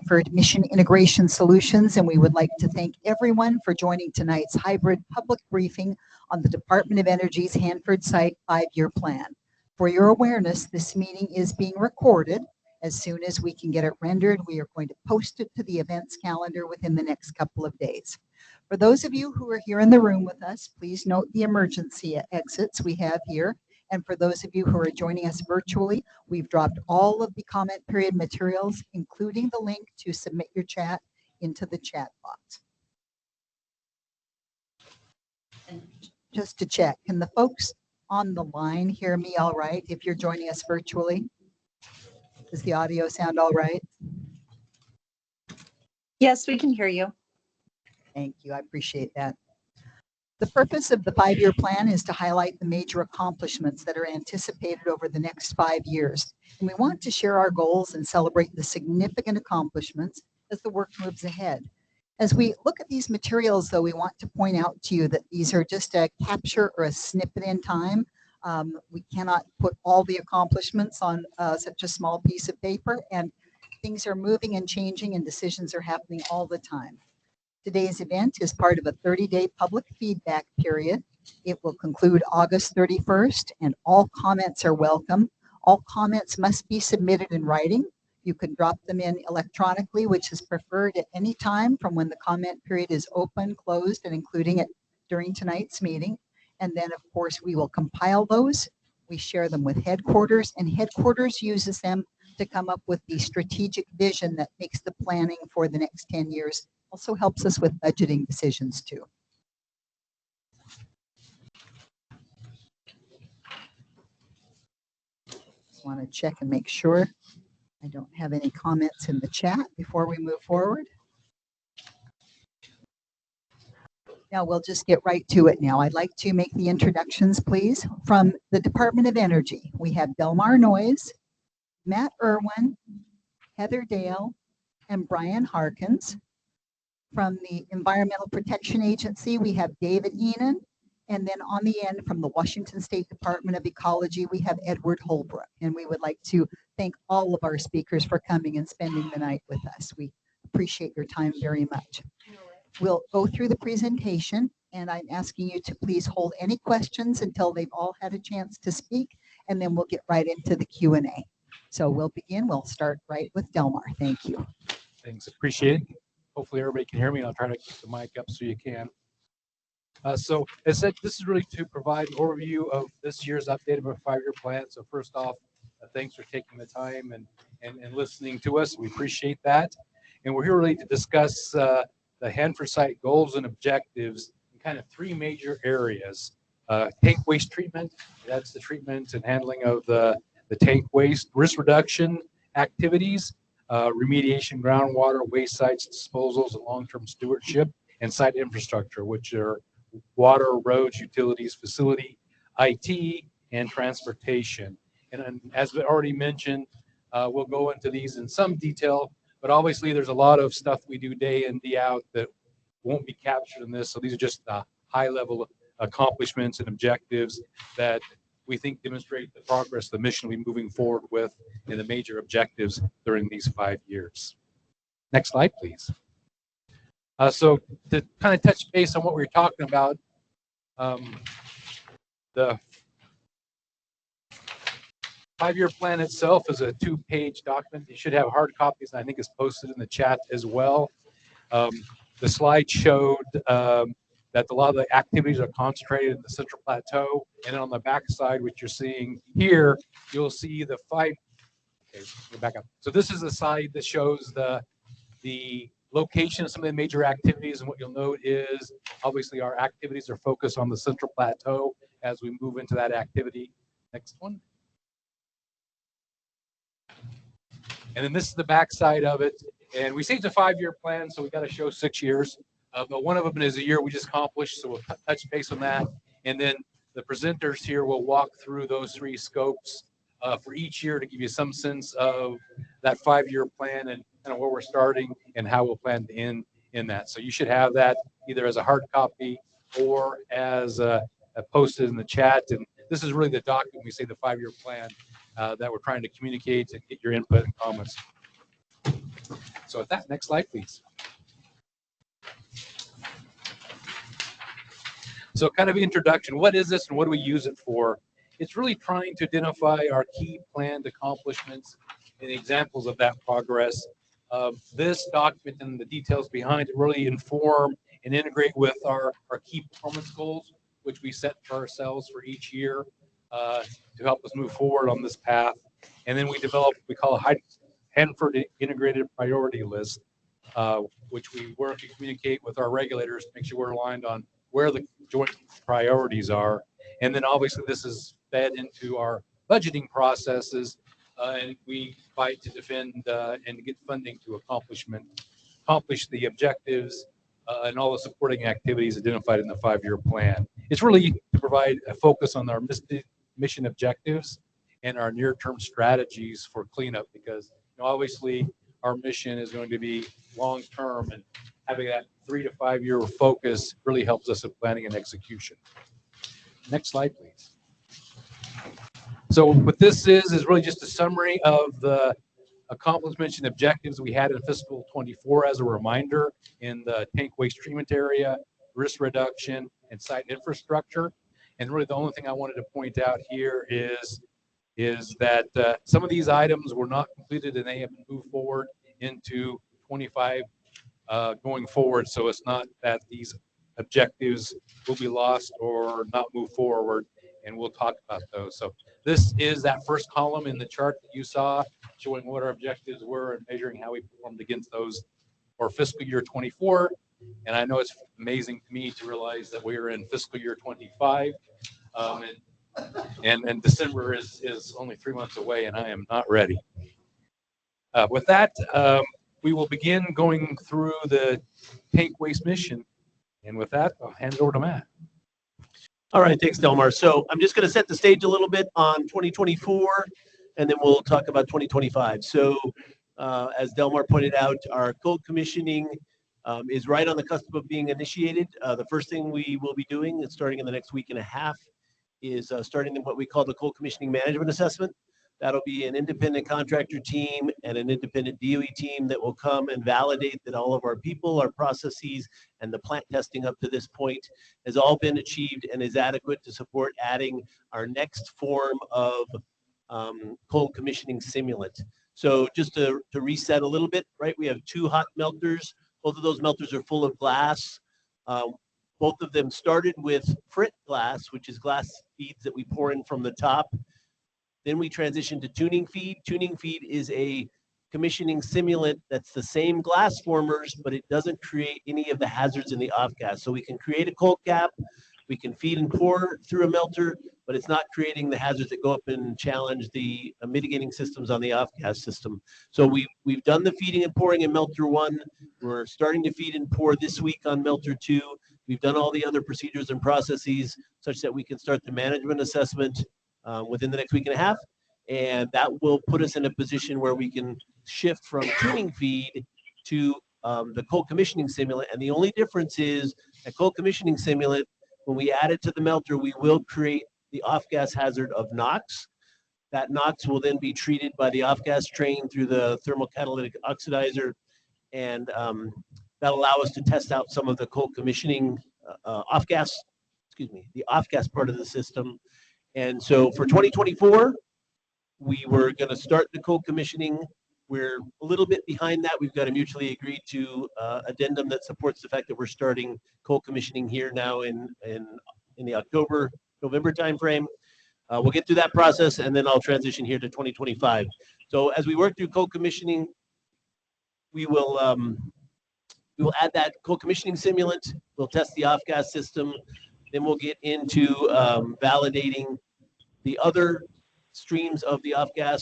Hanford Mission Integration Solutions, and we would like to thank everyone for joining tonight's hybrid public briefing on the Department of Energy's Hanford Site 5-year plan. For your awareness, this meeting is being recorded. As soon as we can get it rendered, we are going to post it to the events calendar within the next couple of days. For those of you who are here in the room with us, please note the emergency exits we have here. And for those of you who are joining us virtually, we've dropped all of the comment period materials, including the link to submit your chat, into the chat box. And just to check, can the folks on the line hear me all right if you're joining us virtually? Does the audio sound all right? Yes, we can hear you. Thank you. I appreciate that. The purpose of the 5-year plan is to highlight the major accomplishments that are anticipated over the next 5 years. And we want to share our goals and celebrate the significant accomplishments as the work moves ahead. As we look at these materials, though, we want to point out to you that these are just a capture or a snippet in time. We cannot put all the accomplishments on such a small piece of paper, and things are moving and changing and decisions are happening all the time. Today's event is part of a 30-day public feedback period. It will conclude August 31st, and all comments are welcome. All comments must be submitted in writing. You can drop them in electronically, which is preferred at any time from when the comment period is open, closed, and including it during tonight's meeting. And then, of course, we will compile those. We share them with headquarters, and headquarters uses them to come up with the strategic vision that makes the planning for the next 10 years. Also helps us with budgeting decisions too. Just want to check and make sure I don't have any comments in the chat before we move forward. Now we'll just get right to it now. I'd like to make the introductions, please. From the Department of Energy, we have Delmar Noyes, Matt Irwin, Heather Dale, and Brian Harkins. From the Environmental Protection Agency, we have David Enan. And then on the end, from the Washington State Department of Ecology, we have Edward Holbrook. And we would like to thank all of our speakers for coming and spending the night with us. We appreciate your time very much. We'll go through the presentation, and I'm asking you to please hold any questions until they've all had a chance to speak, and then we'll get right into the Q&A. So we'll begin. We'll start right with Delmar. Thank you. Thanks. Appreciate it. Hopefully everybody can hear me, and I'll try to keep the mic up so you can. So as I said, this is really to provide an overview of this year's update of our 5-year plan. So first off, thanks for taking the time and listening to us. We appreciate that. And we're here really to discuss the Hanford site goals and objectives in kind of 3 major areas. Tank waste treatment, that's the treatment and handling of the tank waste, risk reduction activities, remediation, groundwater, waste sites, disposals, and long-term stewardship, and site infrastructure, which are water, roads, utilities, facility, IT, and transportation. And as we already mentioned, we'll go into these in some detail, but obviously there's a lot of stuff we do day in, day out that won't be captured in this. So these are just high-level accomplishments and objectives that we think demonstrate the progress the mission will be moving forward with and the major objectives during these 5 years. Next slide, please. So to kind of touch base on what we were talking about, the 5-year plan itself is a 2-page document. You should have hard copies, and I think it's posted in the chat as well. The slide showed that a lot of the activities are concentrated in the Central Plateau, and then on the back side, which you're seeing here, you'll see the 5. Okay, go back up. So this is the side that shows the location of some of the major activities, and what you'll note is obviously our activities are focused on the Central Plateau as we move into that activity. Next one. And then this is the back side of it, and we say it's a 5-year plan, so we got to show 6 years. But one of them is a year we just accomplished, so we'll touch base on that. And then the presenters here will walk through those 3 scopes for each year to give you some sense of that 5-year plan and kind of where we're starting and how we'll plan to end in that. So you should have that either as a hard copy or as posted in the chat. And this is really the document, we say the 5-year plan that we're trying to communicate and get your input and comments. So with that, next slide, please. So kind of introduction, what is this and what do we use it for? It's really trying to identify our key planned accomplishments and examples of that progress. This document and the details behind it really inform and integrate with our key performance goals, which we set for ourselves for each year to help us move forward on this path. And then we develop what we call a Hanford Integrated Priority List, which we work and communicate with our regulators to make sure we're aligned on where the joint priorities are. And then obviously this is fed into our budgeting processes, and we fight to defend and get funding to accomplish the objectives and all the supporting activities identified in the 5-year plan. It's really to provide a focus on our mission objectives and our near-term strategies for cleanup, because obviously our mission is going to be long-term, and having that 3 to 5 year focus really helps us in planning and execution. Next slide, please. So what this is really just a summary of the accomplishments and objectives we had in fiscal 24 as a reminder in the tank waste treatment area, risk reduction, and site infrastructure. And really the only thing I wanted to point out here is that some of these items were not completed and they have been moved forward into 25 going forward. So it's not that these objectives will be lost or not move forward, and we'll talk about those. So this is that first column in the chart that you saw, showing what our objectives were and measuring how we performed against those for fiscal year 24. And I know it's amazing to me to realize that we are in fiscal year 25, and December is only 3 months away, and I am not ready. With that, we will begin going through the tank waste mission. And with that, I'll hand it over to Matt. All right, thanks, Delmar. So I'm just going to set the stage a little bit on 2024, and then we'll talk about 2025. So as Delmar pointed out, our cold commissioning is right on the cusp of being initiated. The first thing we will be doing, starting in the next week and a half, is starting what we call the cold commissioning management assessment. That'll be an independent contractor team and an independent DOE team that will come and validate that all of our people, our processes, and the plant testing up to this point has all been achieved and is adequate to support adding our next form of cold commissioning simulant. So just to reset a little bit, right? We have 2 hot melters. Both of those melters are full of glass. Both of them started with frit glass, which is glass beads that we pour in from the top. Then we transitioned to tuning feed. Tuning feed is a commissioning simulant that's the same glass formers, but it doesn't create any of the hazards in the off gas. So we can create a cold cap, we can feed and pour through a melter, but it's not creating the hazards that go up and challenge the mitigating systems on the off gas system. So we've done the feeding and pouring in melter 1. We're starting to feed and pour this week on melter 2. We've done all the other procedures and processes such that we can start the management assessment within the next week and a half, and that will put us in a position where we can shift from tuning feed to the cold commissioning simulant. And the only difference is a cold commissioning simulant, when we add it to the melter, we will create the off-gas hazard of NOx. That NOx will then be treated by the off-gas train through the thermal catalytic oxidizer, and that'll allow us to test out some of the cold commissioning off-gas part of the system. And so for 2024, we were going to start the cold commissioning. We're a little bit behind that. We've got a mutually agreed to addendum that supports the fact that we're starting cold commissioning here now in the October-November timeframe. We'll get through that process, and then I'll transition here to 2025. So as we work through cold commissioning, we will add that cold commissioning simulant. We'll test the off-gas system. Then we'll get into validating the other streams of the off-gas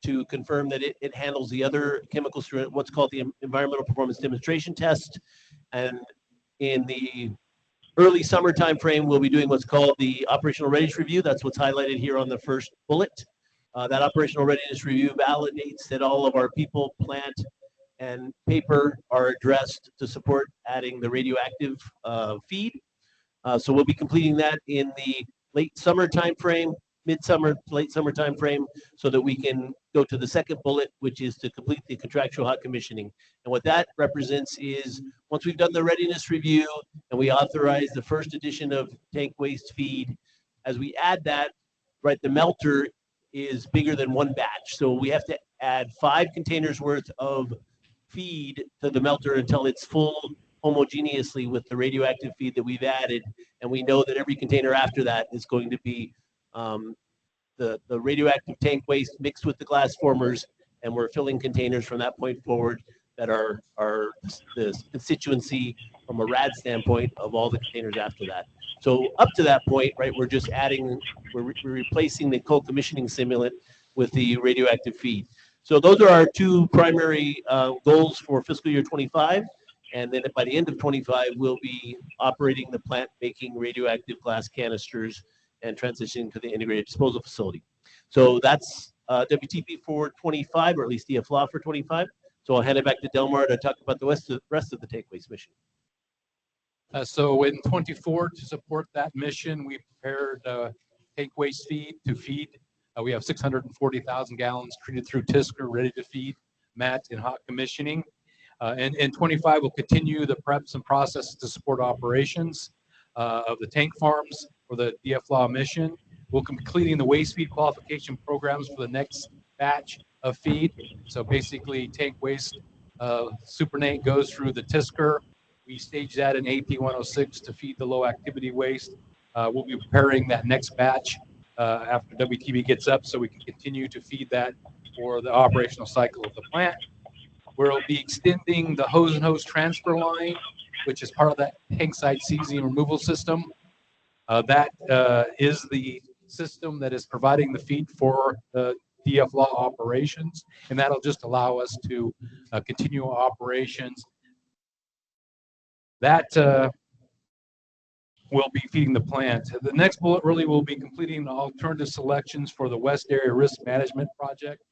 to confirm that it handles the other chemical stream, what's called the environmental performance demonstration test. And in the early summer timeframe, we'll be doing what's called the operational readiness review. That's what's highlighted here on the first bullet. That operational readiness review validates that all of our people, plant, and paper are addressed to support adding the radioactive feed. So we'll be completing that in the late summer timeframe, midsummer, late summer timeframe, so that we can go to the second bullet, which is to complete the contractual hot commissioning. And what that represents is once we've done the readiness review and we authorize the first edition of tank waste feed, as we add that, right, the melter is bigger than one batch. So we have to add 5 containers worth of feed to the melter until it's full homogeneously with the radioactive feed that we've added. And we know that every container after that is going to be the radioactive tank waste mixed with the glass formers, and we're filling containers from that point forward that are the constituency from a RAD standpoint of all the containers after that. So up to that point, right, we're just adding, we're replacing the cold commissioning simulant with the radioactive feed. So those are our 2 primary goals for fiscal year 25. And then by the end of 25, we'll be operating the plant making radioactive glass canisters and transitioning to the integrated disposal facility. So that's WTP for 25, or at least DFLAW for 25. So I'll hand it back to Delmar to talk about the rest of the tank waste mission. So in 24, to support that mission, we prepared tank waste feed to feed. We have 640,000 gallons treated through TSCR, ready to feed MAT in hot commissioning. And in 25, we'll continue the preps and processes to support operations of the tank farms for the DFLAW mission. We'll be completing the waste feed qualification programs for the next batch of feed. So basically, tank waste supernate goes through the TSCR. We stage that in AP 106 to feed the low activity waste. We'll be preparing that next batch after WTB gets up so we can continue to feed that for the operational cycle of the plant. We'll be extending the hose and hose transfer line, which is part of that tank side cesium removal system. That is the system that is providing the feed for the DFLAW operations, and that'll just allow us to continue operations. That will be feeding the plant. The next bullet really will be completing the alternative selections for the West Area Risk Management Project.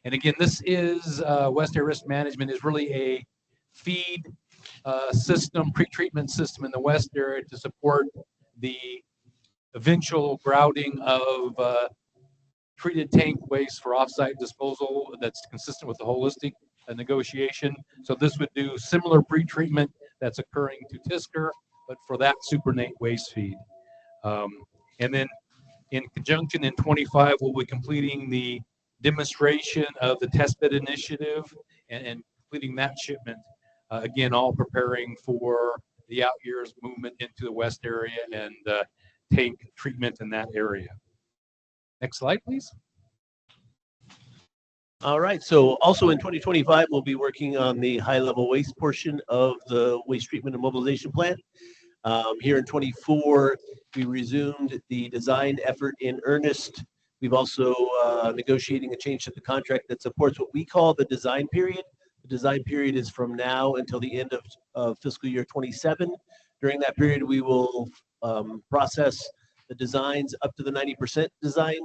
And again, this is West Area Risk Management is really a feed system, pretreatment system in the West Area to support the eventual grouting of treated tank waste for offsite disposal that's consistent with the holistic negotiation. So this would do similar pretreatment that's occurring to TSCR, but for that supernate waste feed. And then in conjunction in 25, we'll be completing the demonstration of the test bed initiative and completing that shipment. Again, all preparing for the out years movement into the West area and tank treatment in that area. Next slide, please. All right, so also in 2025, we'll be working on the high-level waste portion of the waste treatment and mobilization plant. Here in 24, we resumed the design effort in earnest. We've also negotiating a change to the contract that supports what we call the design period. The design period is from now until the end of fiscal year 27. During that period, we will process the designs up to the 90% design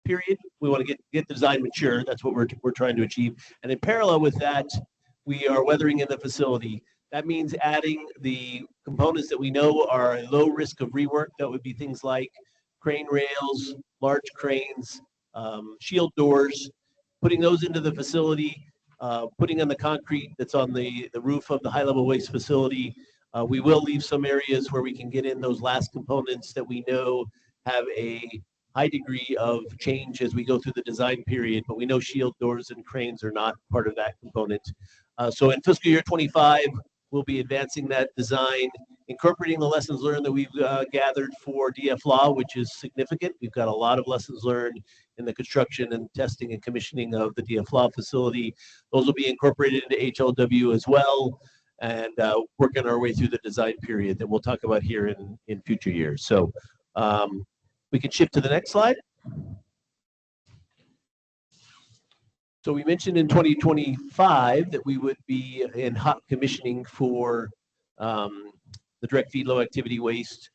period. We want to get the design mature. That's what we're trying to achieve. And in parallel with that, we are weathering in the facility. That means adding the components that we know are low risk of rework. That would be things like crane rails, large cranes, shield doors, putting those into the facility, putting on the concrete that's on the roof of the high-level waste facility. We will leave some areas where we can get in those last components that we know have a high degree of change as we go through the design period, but we know shield doors and cranes are not part of that component. So in fiscal year 25, we'll be advancing that design, incorporating the lessons learned that we've gathered for DFLAW, which is significant. We've got a lot of lessons learned in the construction and testing and commissioning of the DFLAW facility. Those will be incorporated into HLW as well, and working our way through the design period that we'll talk about here in future years. So we can shift to the next slide. So we mentioned in 2025 that we would be in hot commissioning for the direct feed low activity waste.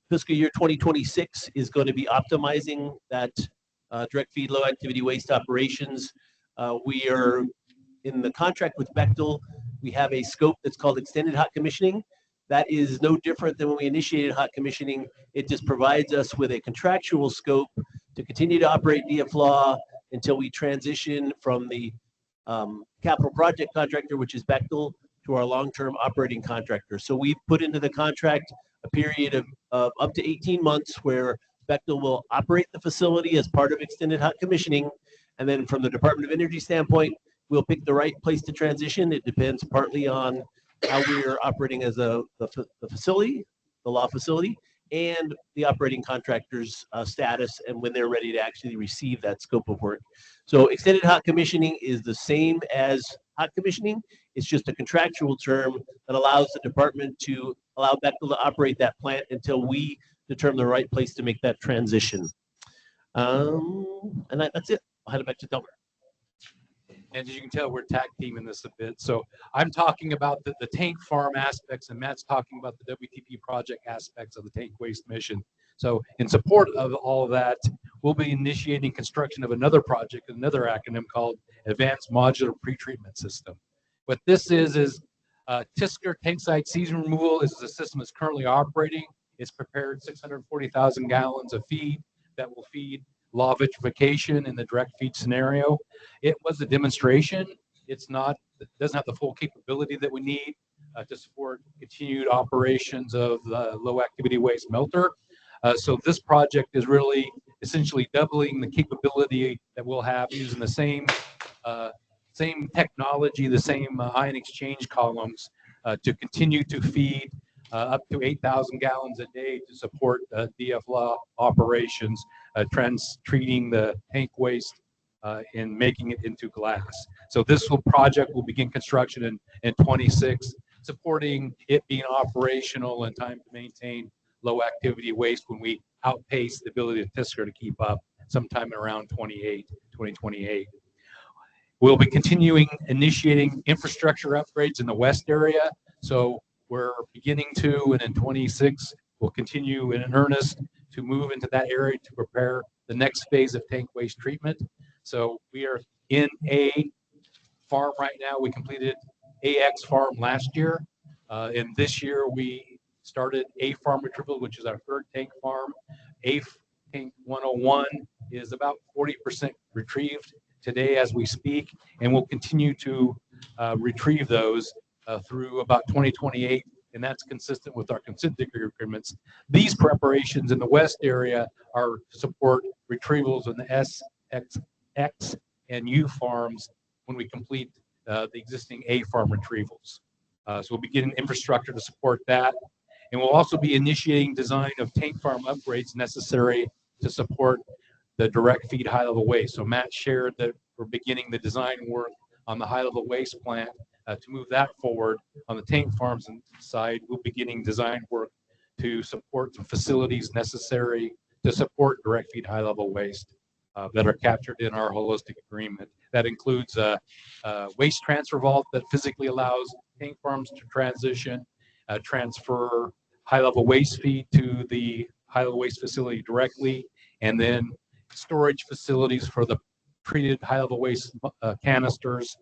Fiscal year 2026 is going to be optimizing that direct feed low activity waste operations. We are in the contract with Bechtel. We have a scope that's called extended hot commissioning. That is no different than when we initiated hot commissioning. It just provides us with a contractual scope to continue to operate DFLAW until we transition from the capital project contractor, which is Bechtel, to our long-term operating contractor. So we've put into the contract a period of up to 18 months where Bechtel will operate the facility as part of extended hot commissioning. And then from the Department of Energy standpoint, we'll pick the right place to transition. It depends partly on how we are operating as the facility, the law facility, and the operating contractor's status and when they're ready to actually receive that scope of work. So extended hot commissioning is the same as hot commissioning. It's just a contractual term that allows the department to allow Bechtel to operate that plant until we determine the right place to make that transition. That's it. I'll hand it back to Delmer. And as you can tell, we're tag teaming this a bit. So I'm talking about the tank farm aspects, and Matt's talking about the WTP project aspects of the tank waste mission. So in support of all of that, we'll be initiating construction of another project, another acronym called Advanced Modular Pretreatment System. What this is TSCR, tank side season removal, is a system that's currently operating. It's prepared 640,000 gallons of feed that will feed law vitrification in the direct feed scenario. It was a demonstration. It doesn't have the full capability that we need to support continued operations of the low activity waste melter. So this project is really essentially doubling the capability that we'll have using the same technology, the same ion exchange columns to continue to feed up to 8,000 gallons a day to support DFLAW operations, treating the tank waste and making it into glass. So this project will begin construction in 26, supporting it being operational in time to maintain low activity waste when we outpace the ability of TSCR to keep up sometime around 2028. We'll be continuing initiating infrastructure upgrades in the west area. So we're beginning to, and in 26, we'll continue in earnest to move into that area to prepare the next phase of tank waste treatment. So we are in A farm right now. We completed AX farm last year. And this year we started A farm retrieval, which is our third tank farm. A tank 101 is about 40% retrieved today as we speak, and we'll continue to retrieve those through about 2028, and that's consistent with our consent decree agreements. These preparations in the west area are to support retrievals in the S, X, and U farms when we complete the existing A farm retrievals. So we'll be getting infrastructure to support that, and we'll also be initiating design of tank farm upgrades necessary to support the direct feed high level waste. So Matt shared that we're beginning the design work on the high level waste plant. To move that forward on the tank farms side, we'll be beginning design work to support some facilities necessary to support direct feed high level waste that are captured in our holistic agreement. That includes a waste transfer vault that physically allows tank farms to transfer high level waste feed to the high level waste facility directly, and then storage facilities for the treated high-level waste canisters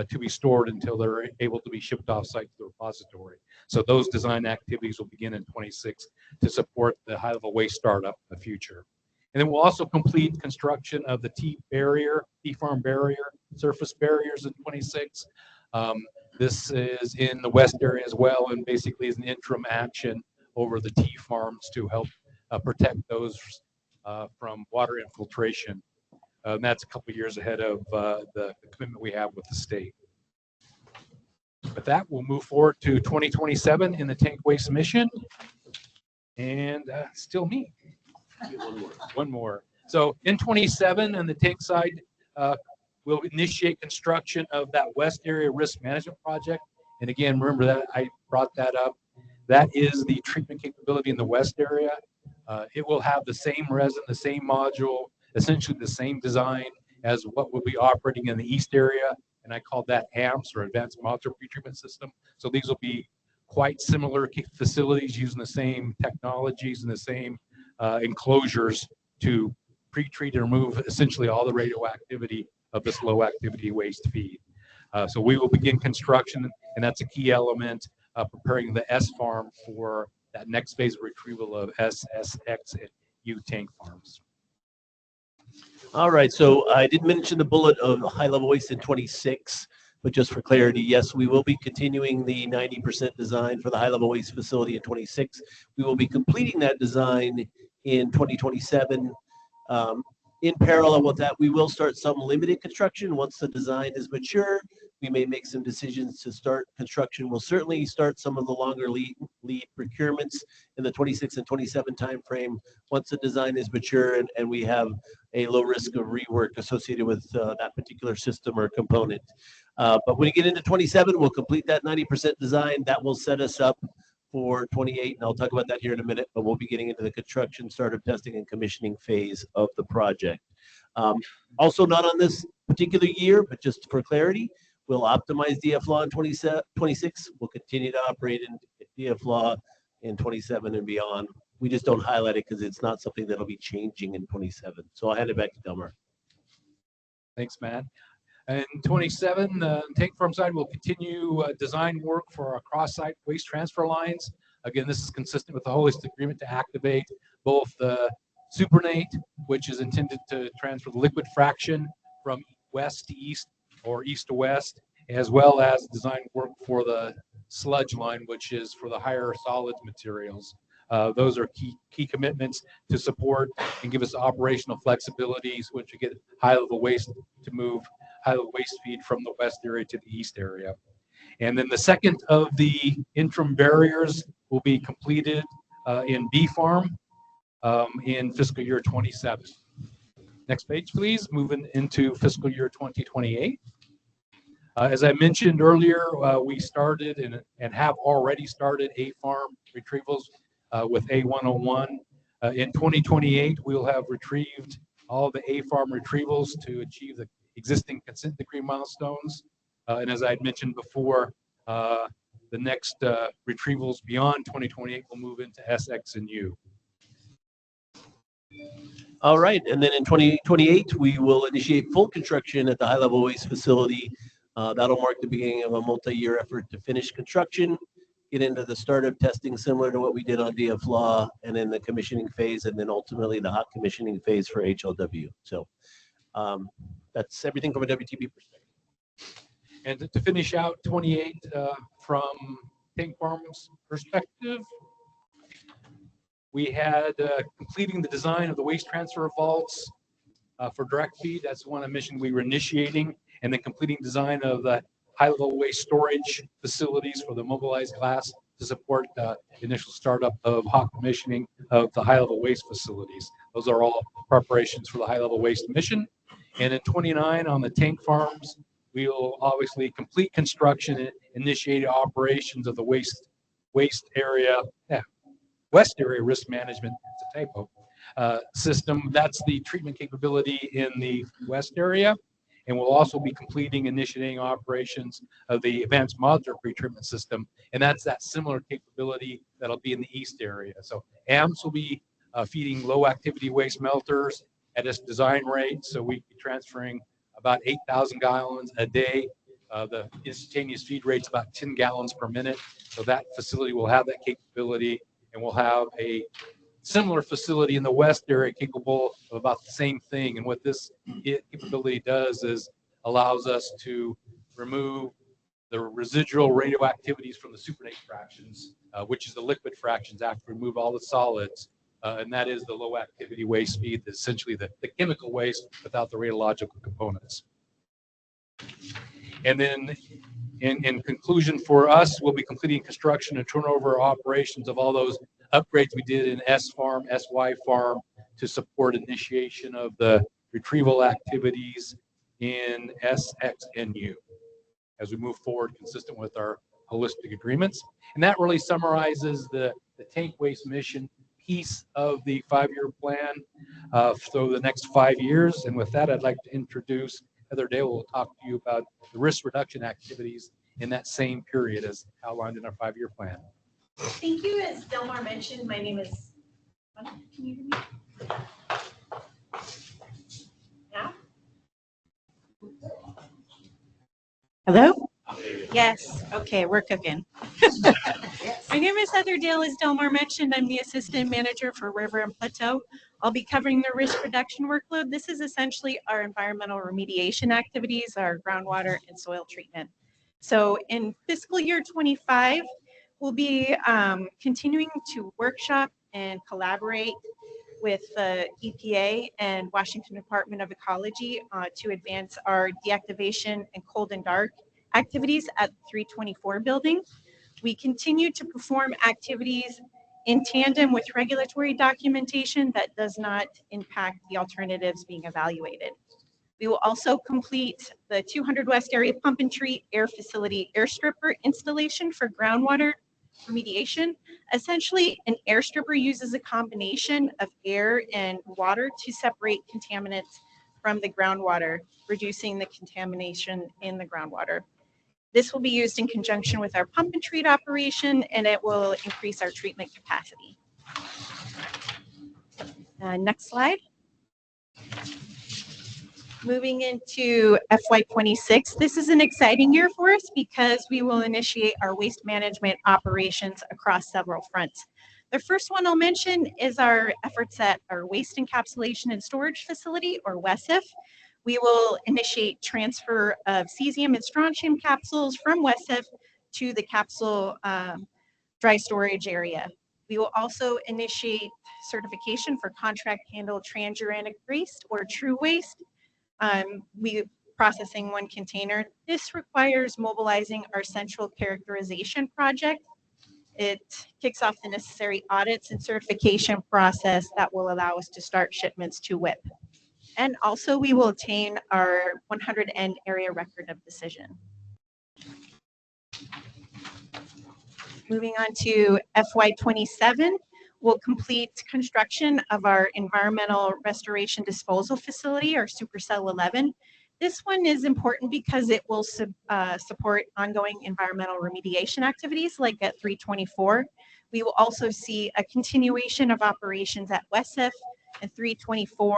to be stored until they're able to be shipped off-site to the repository. So those design activities will begin in 26 to support the high-level waste startup in the future. And then we'll also complete construction of the T-farm barrier, surface barriers in 26. This is in the west area as well, and basically is an interim action over the T-farms to help protect those from water infiltration. And that's a couple of years ahead of the commitment we have with the state. With that, we'll move forward to 2027 in the tank waste mission. And still me. One more. So in 27 on the tank side, we'll initiate construction of that west area risk management project. And again, remember that I brought that up. That is the treatment capability in the west area. It will have the same resin, the same module, essentially the same design as what will be operating in the east area, and I call that AMPS, or Advanced Modular Pretreatment System. So these will be quite similar facilities using the same technologies and the same enclosures to pre-treat and remove essentially all the radioactivity of this low activity waste feed. So we will begin construction, and that's a key element preparing the S farm for that next phase of retrieval of S, X, and U tank farms. All right, so I did mention the bullet of high-level waste in 26, but just for clarity, yes, we will be continuing the 90% design for the high-level waste facility in 26. We will be completing that design in 2027. In parallel with that, we will start some limited construction once the design is mature. We may make some decisions to start construction. We'll certainly start some of the longer lead procurements in the 26 and 27 timeframe once the design is mature and we have a low risk of rework associated with that particular system or component. But when we get into 27, we'll complete that 90% design. That will set us up for 28, and I'll talk about that here in a minute, but we'll be getting into the construction, startup testing, and commissioning phase of the project. Also not on this particular year, but just for clarity, we'll optimize DFLAW in 26. We'll continue to operate in DFLAW in 27 and beyond. We just don't highlight it because it's not something that'll be changing in 27. So I'll hand it back to Delmar. Thanks, Matt. And 27, tank farm side will continue design work for our cross-site waste transfer lines. Again, this is consistent with the holistic agreement to activate both the Supernate, which is intended to transfer the liquid fraction from west to east or east to west, as well as design work for the sludge line, which is for the higher solids materials. Those are key commitments to support and give us operational flexibility once we get high-level waste to move high-level waste feed from the west area to the east area. And then the second of the interim barriers will be completed in B farm in fiscal year 27. Next page, please. Moving into fiscal year 2028. As I mentioned earlier, we started and have already started A farm retrievals with A101. In 2028, we'll have retrieved all the A farm retrievals to achieve the existing consent decree milestones. And as I had mentioned before, the next retrievals beyond 2028 will move into SX and U. All right, and then in 2028, we will initiate full construction at the high-level waste facility. That'll mark the beginning of a multi-year effort to finish construction, get into the startup testing similar to what we did on DFLAW, and then the commissioning phase, and then ultimately the hot commissioning phase for HLW. So that's everything from a WTP perspective. And to finish out 28 from tank farms perspective, we had completing the design of the waste transfer vaults for direct feed. That's one mission we were initiating, and then completing design of the high-level waste storage facilities for the mobilized glass to support the initial startup of hot commissioning of the high-level waste facilities. Those are all preparations for the high-level waste mission. And in 29 on the tank farms, we will obviously complete construction and initiate operations of the west area risk management, it's a typo, system. That's the treatment capability in the west area. And we'll also be completing initiating operations of the advanced modular pretreatment system. And that's that similar capability that'll be in the east area. So AMS will be feeding low activity waste melters at its design rate. So we'll be transferring about 8,000 gallons a day. The instantaneous feed rate's about 10 gallons per minute. So that facility will have that capability, and we'll have a similar facility in the west area capable of about the same thing. And what this capability does is allows us to remove the residual radioactivities from the supernate fractions, which is the liquid fractions after we remove all the solids. And that is the low activity waste feed, essentially the chemical waste without the radiological components. And then in conclusion for us, we'll be completing construction and turnover operations of all those upgrades we did in S farm, SY farm to support initiation of the retrieval activities in SXNU as we move forward consistent with our holistic agreements. And that really summarizes the tank waste mission piece of the 5-year plan for the next 5 years. And with that, I'd like to introduce Heather Dale, who will talk to you about the risk reduction activities in that same period as outlined in our 5-year plan. Thank you. As Delmar mentioned, my name is, can you hear me? Yeah? Hello? Yes. Okay, we're cooking. My name is Heather Dale. As Delmar mentioned, I'm the assistant manager for River and Plateau. I'll be covering the risk reduction workload. This is essentially our environmental remediation activities, our groundwater and soil treatment. So in fiscal year 25, we'll be continuing to workshop and collaborate with the EPA and Washington Department of Ecology to advance our deactivation and cold and dark activities at 324 building. We continue to perform activities in tandem with regulatory documentation that does not impact the alternatives being evaluated. We will also complete the 200 West Area Pump and Treat Air Facility air stripper installation for groundwater remediation. Essentially, an air stripper uses a combination of air and water to separate contaminants from the groundwater, reducing the contamination in the groundwater. This will be used in conjunction with our pump and treat operation, and it will increase our treatment capacity. Next slide. Moving into FY26, this is an exciting year for us because we will initiate our waste management operations across several fronts. The first one I'll mention is our efforts at our waste encapsulation and storage facility, or WESIF. We will initiate transfer of cesium and strontium capsules from WESIF to the capsule dry storage area. We will also initiate certification for contract handled transuranic waste, or TRU waste. We processing one container. This requires mobilizing our central characterization project. It kicks off the necessary audits and certification process that will allow us to start shipments to WIP. And also we will obtain our 100N area record of decision. Moving on to FY27, we'll complete construction of our environmental restoration disposal facility, our Supercell 11. This one is important because it will support ongoing environmental remediation activities like at 324. We will also see a continuation of operations at WESIF and 324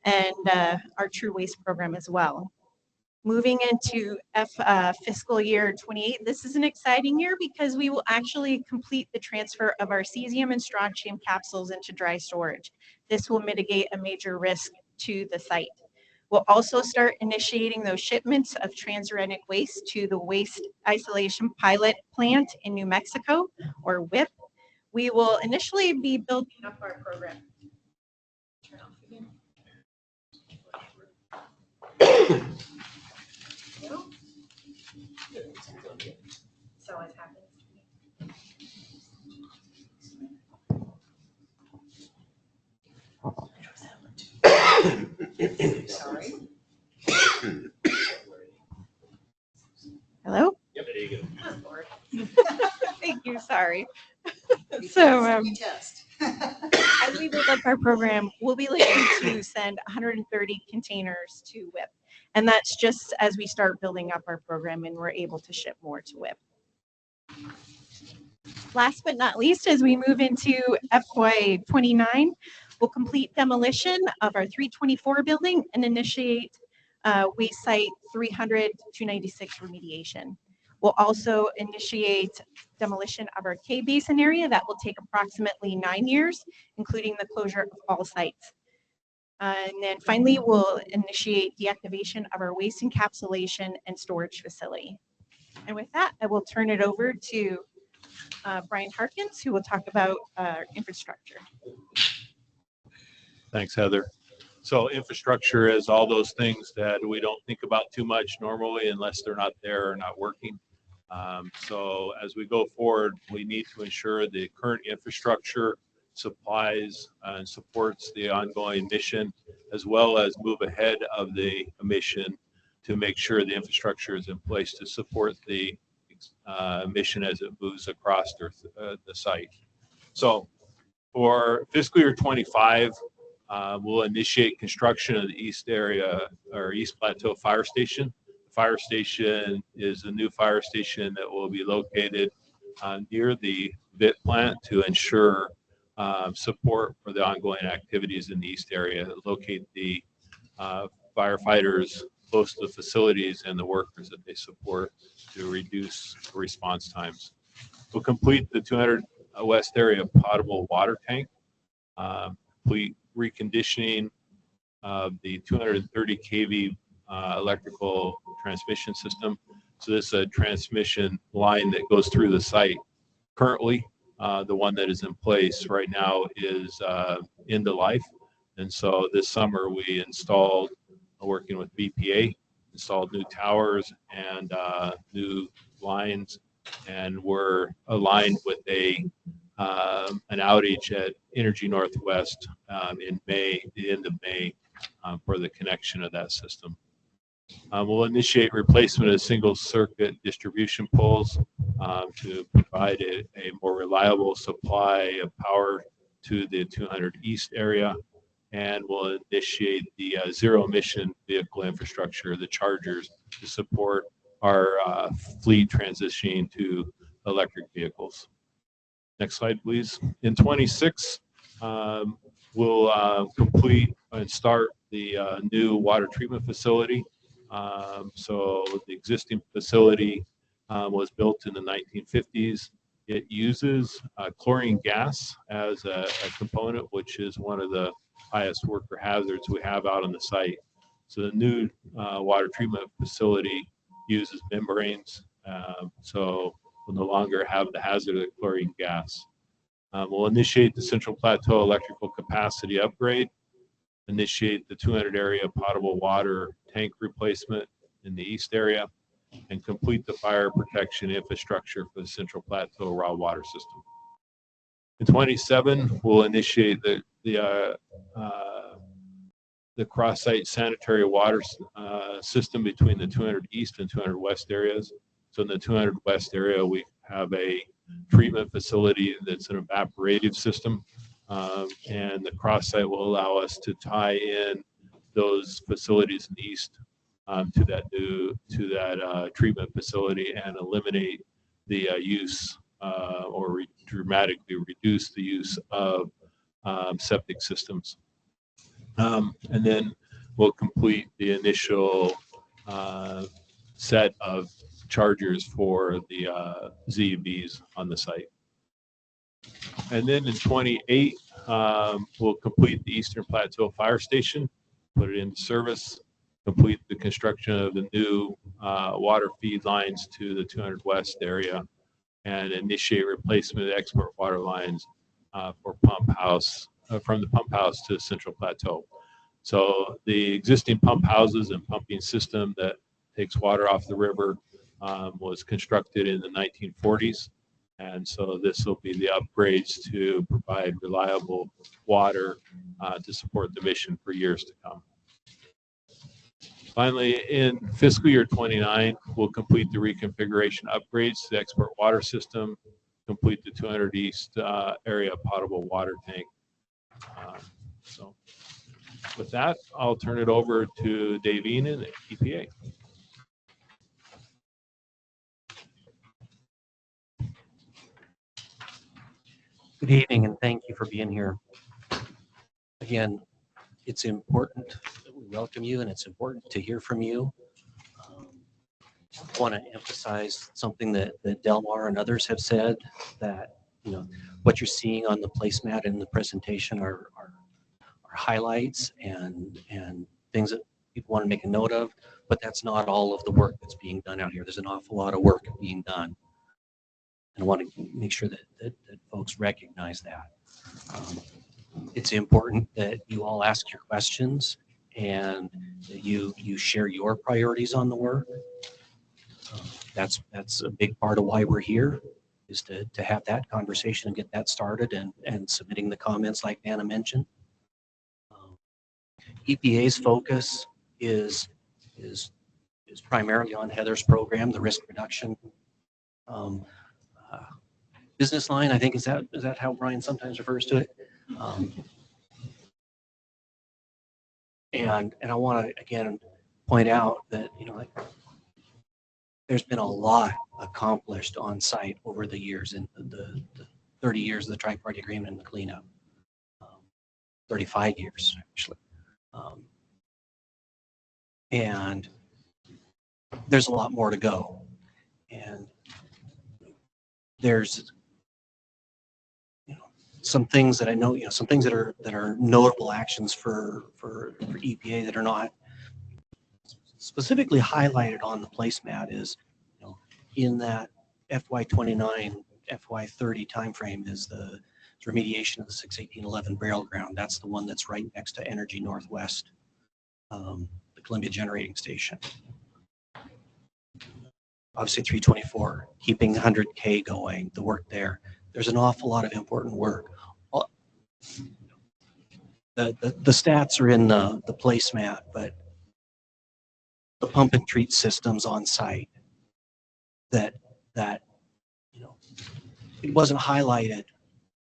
and our TRU waste program as well. Moving into fiscal year 28, this is an exciting year because we will actually complete the transfer of our cesium and strontium capsules into dry storage. This will mitigate a major risk to the site. We'll also start initiating those shipments of transuranic waste to the Waste Isolation Pilot Plant in New Mexico, or WIP. We will initially be building up our program. Turn off again. No? So it happens to me. Sorry. Hello? Yep, there you go. Good Lord. Thank you, sorry. So We test. as we build up our program, we'll be looking to send 130 containers to WIP. And that's just as we start building up our program and we're able to ship more to WIP. Last but not least, as we move into FY29, we'll complete demolition of our 324 building and initiate waste site 300-296 remediation. We'll also initiate demolition of our K Basin area. That will take approximately 9 years, including the closure of all sites. And then finally, we'll initiate deactivation of our waste encapsulation and storage facility. And with that, I will turn it over to Brian Harkins, who will talk about infrastructure. Thanks, Heather. So infrastructure is all those things that we don't think about too much normally unless they're not there or not working. So as we go forward, we need to ensure the current infrastructure supplies and supports the ongoing mission, as well as move ahead of the mission to make sure the infrastructure is in place to support the mission as it moves across the site. So for fiscal year 25, we'll initiate construction of the East area or East Plateau Fire Station. The fire station is a new fire station that will be located near the VIT plant to ensure support for the ongoing activities in the East area, locate the firefighters close to the facilities and the workers that they support to reduce response times. We'll complete the 200 West area potable water tank. complete reconditioning of the 230 kV electrical transmission system. So this is a transmission line that goes through the site. Currently, the one that is in place right now is end of life. And so this summer we installed, working with BPA, installed new towers and new lines, and we're aligned with an outage at Energy Northwest in May, the end of May, for the connection of that system. We'll initiate replacement of single circuit distribution poles to provide a more reliable supply of power to the 200 East area. And we'll initiate the zero emission vehicle infrastructure, the chargers, to support our fleet transitioning to electric vehicles. Next slide, please. In 26, we'll complete and start the new water treatment facility. So the existing facility was built in the 1950s. It uses chlorine gas as a component, which is one of the highest worker hazards we have out on the site. So the new water treatment facility uses membranes, so we'll no longer have the hazard of chlorine gas. We'll initiate the Central Plateau electrical capacity upgrade, initiate the 200 area potable water tank replacement in the east area, and complete the fire protection infrastructure for the Central Plateau raw water system. In 27, we'll initiate the cross-site sanitary water system between the 200 East and 200 West areas. So in the 200 West area, we have a treatment facility that's an evaporative system, and the cross-site will allow us to tie in those facilities in the east to that treatment facility and eliminate the use or dramatically reduce the use of septic systems. And then we'll complete the initial set of chargers for the ZEBs on the site. And then in 28, we'll complete the Eastern Plateau Fire Station, put it into service, complete the construction of the new water feed lines to the 200 West area, and initiate replacement of export water lines for pump house, from the pump house to Central Plateau. So the existing pump houses and pumping system that takes water off the river was constructed in the 1940s. And so this will be the upgrades to provide reliable water to support the mission for years to come. Finally, in fiscal year 29, we'll complete the reconfiguration upgrades to the export water system, complete the 200 East area potable water tank. So with that, I'll turn it over to Dave Enan at EPA. Good evening, and thank you for being here. Again, it's important that we welcome you, and it's important to hear from you. I want to emphasize something that Delmar and others have said, that what you're seeing on the placemat in the presentation are highlights and things that people want to make a note of, but that's not all of the work that's being done out here. There's an awful lot of work being done. And I want to make sure that folks recognize that. It's important that you all ask your questions and that you share your priorities on the work. That's a big part of why we're here, is to have that conversation and get that started, and submitting the comments like Anna mentioned. EPA's focus is primarily on Heather's program, the risk reduction business line. I think is that how Brian sometimes refers to it. And I want to again point out that there's been a lot accomplished on site over the years, in the 30 years of the tri-party agreement and the cleanup. 35 years actually. And there's a lot more to go. And there's some things that I know, some things that are notable actions for EPA that are not specifically highlighted on the placemat is, in that FY29, FY30 timeframe is the remediation of the 61811 burial ground. That's the one that's right next to Energy Northwest, the Columbia Generating Station. Obviously 324, keeping 100K going, the work there. There's an awful lot of important work. The stats are in the placemat, but the pump and treat systems on site that it wasn't highlighted,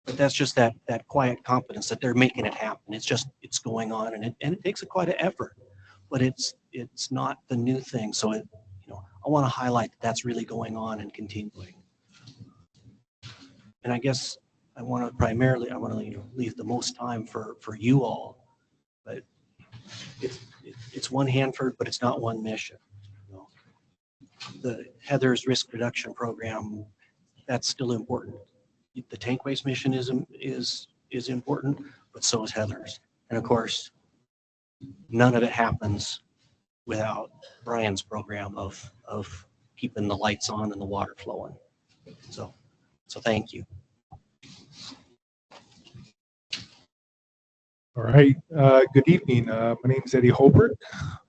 but that's just that quiet confidence that they're making it happen. It's going on, and it takes quite an effort, but it's not the new thing. So I want to highlight that's really going on and continuing. And I guess I want to leave the most time for you all, but it's one Hanford, but it's not one mission. The Heather's risk reduction program, that's still important. The tank waste mission is important, but so is Heather's. And of course, none of it happens without Brian's program of keeping the lights on and the water flowing. So thank you. All right. Good evening. My name is Eddie Holbrook.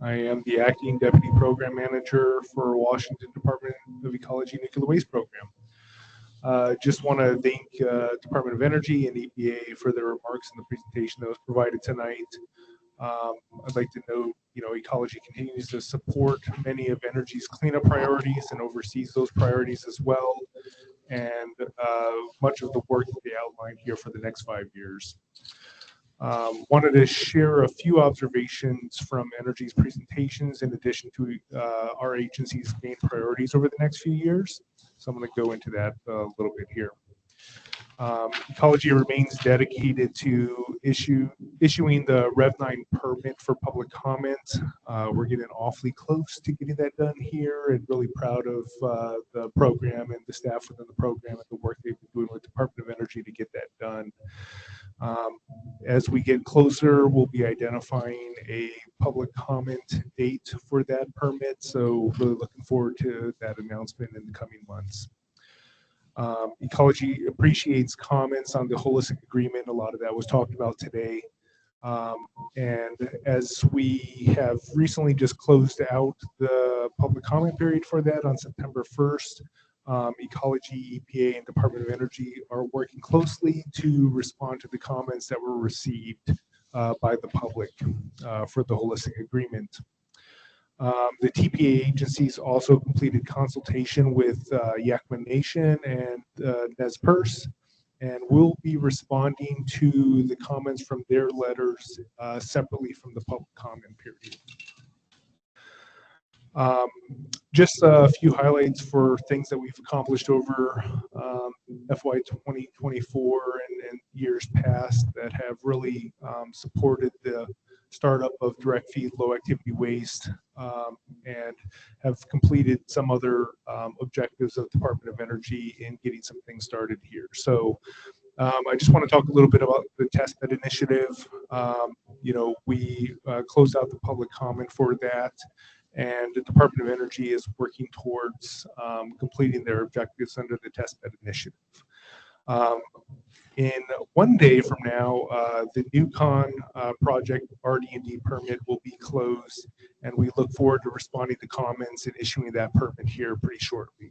I am the acting deputy program manager for Washington Department of Ecology Nuclear Waste Program. Just want to thank Department of Energy and EPA for their remarks in the presentation that was provided tonight. I'd like to note, Ecology continues to support many of Energy's cleanup priorities and oversees those priorities as well. And much of the work that they outlined here for the next 5 years. Wanted to share a few observations from Energy's presentations in addition to our agency's main priorities over the next few years. So I'm going to go into that a little bit here. Ecology remains dedicated to issuing the Rev 9 permit for public comment. We're getting awfully close to getting that done here, and really proud of the program and the staff within the program and the work they've been doing with Department of Energy to get that done. As we get closer, we'll be identifying a public comment date for that permit. So really looking forward to that announcement in the coming months. Ecology appreciates comments on the holistic agreement. A lot of that was talked about today. And as we have recently just closed out the public comment period for that on September 1st, Ecology, EPA, and Department of Energy are working closely to respond to the comments that were received by the public for the holistic agreement. The TPA agencies also completed consultation with Yakima Nation and Nez Perce, and will be responding to the comments from their letters separately from the public comment period. Just a few highlights for things that we've accomplished over FY 2024 and years past that have really supported the startup of direct feed low activity waste, and have completed some other objectives of Department of Energy in getting some things started here. So I just want to talk a little bit about the testbed initiative. We closed out the public comment for that, and the Department of Energy is working towards completing their objectives under the testbed initiative. In 1 day from now, the Newcon project RD&D permit will be closed, and we look forward to responding to comments and issuing that permit here pretty shortly.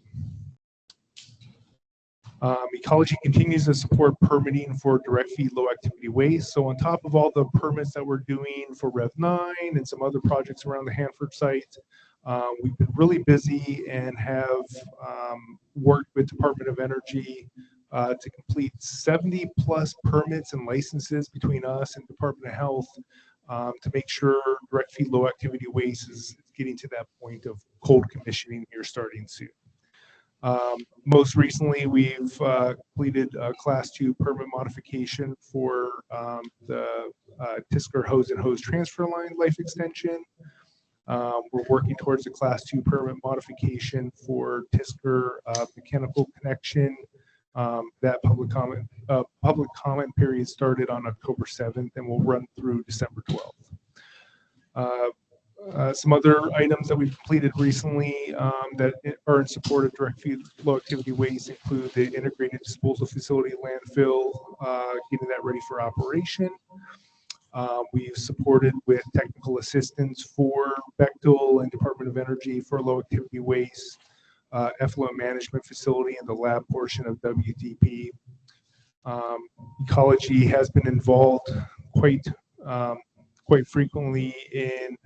Ecology continues to support permitting for direct feed low activity waste. So on top of all the permits that we're doing for Rev 9 and some other projects around the Hanford site, we've been really busy and have worked with Department of Energy to complete 70 plus permits and licenses between us and Department of Health to make sure direct feed low activity waste is getting to that point of cold commissioning here starting soon. Most recently, we've completed a Class 2 permit modification for the Tisker hose and hose transfer line life extension. We're working towards a Class 2 permit modification for Tisker mechanical connection That public comment period started on October 7th and will run through December 12th. Some other items that we've completed recently that are in support of direct feed low activity waste include the integrated disposal facility landfill, getting that ready for operation. We've supported with technical assistance for Bechtel and Department of Energy for low activity waste, effluent management facility and the lab portion of WDP. Ecology has been involved quite frequently in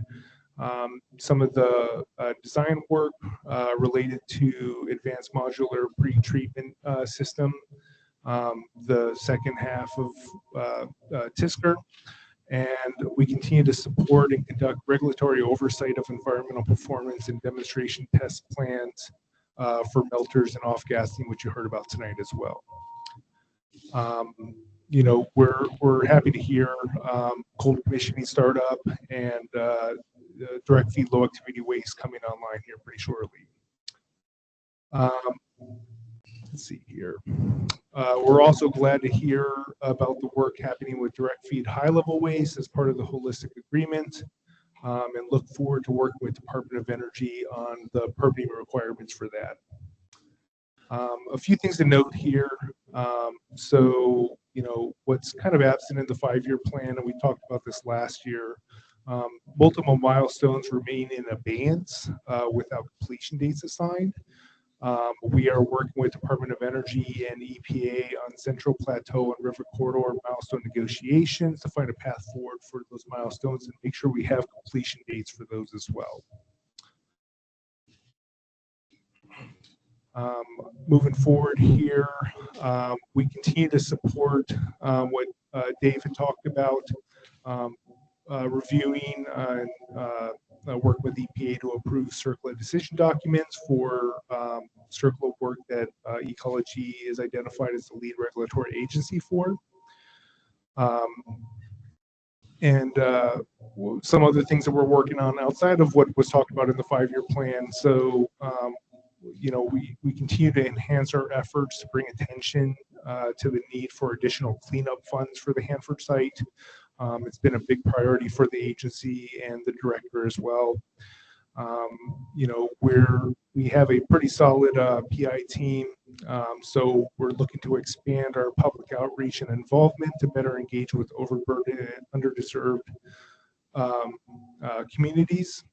some of the design work related to advanced modular pre-treatment system, the second half of TISCR. And we continue to support and conduct regulatory oversight of environmental performance and demonstration test plans for melters and off-gassing, which you heard about tonight as well. You know, we're happy to hear cold commissioning startup and direct feed low activity waste coming online here pretty shortly. Let's see here. We're also glad to hear about the work happening with direct feed high level waste as part of the holistic agreement, and look forward to working with Department of Energy on the permitting requirements for that. A few things to note here. So, you know, what's kind of absent in the 5-year plan, and we talked about this last year, multiple milestones remain in abeyance without completion dates assigned. We are working with Department of Energy and EPA on Central Plateau and River Corridor milestone negotiations to find a path forward for those milestones and make sure we have completion dates for those as well. Moving forward here, we continue to support what Dave had talked about, reviewing and work with EPA to approve CERCLA decision documents for CERCLA work that Ecology is identified as the lead regulatory agency for. And some other things that we're working on outside of what was talked about in the 5-year plan. So, you know, we continue to enhance our efforts to bring attention to the need for additional cleanup funds for the Hanford site. It's been a big priority for the agency and the director as well. You know, we have a pretty solid PI team, so we're looking to expand our public outreach and involvement to better engage with overburdened and underserved communities.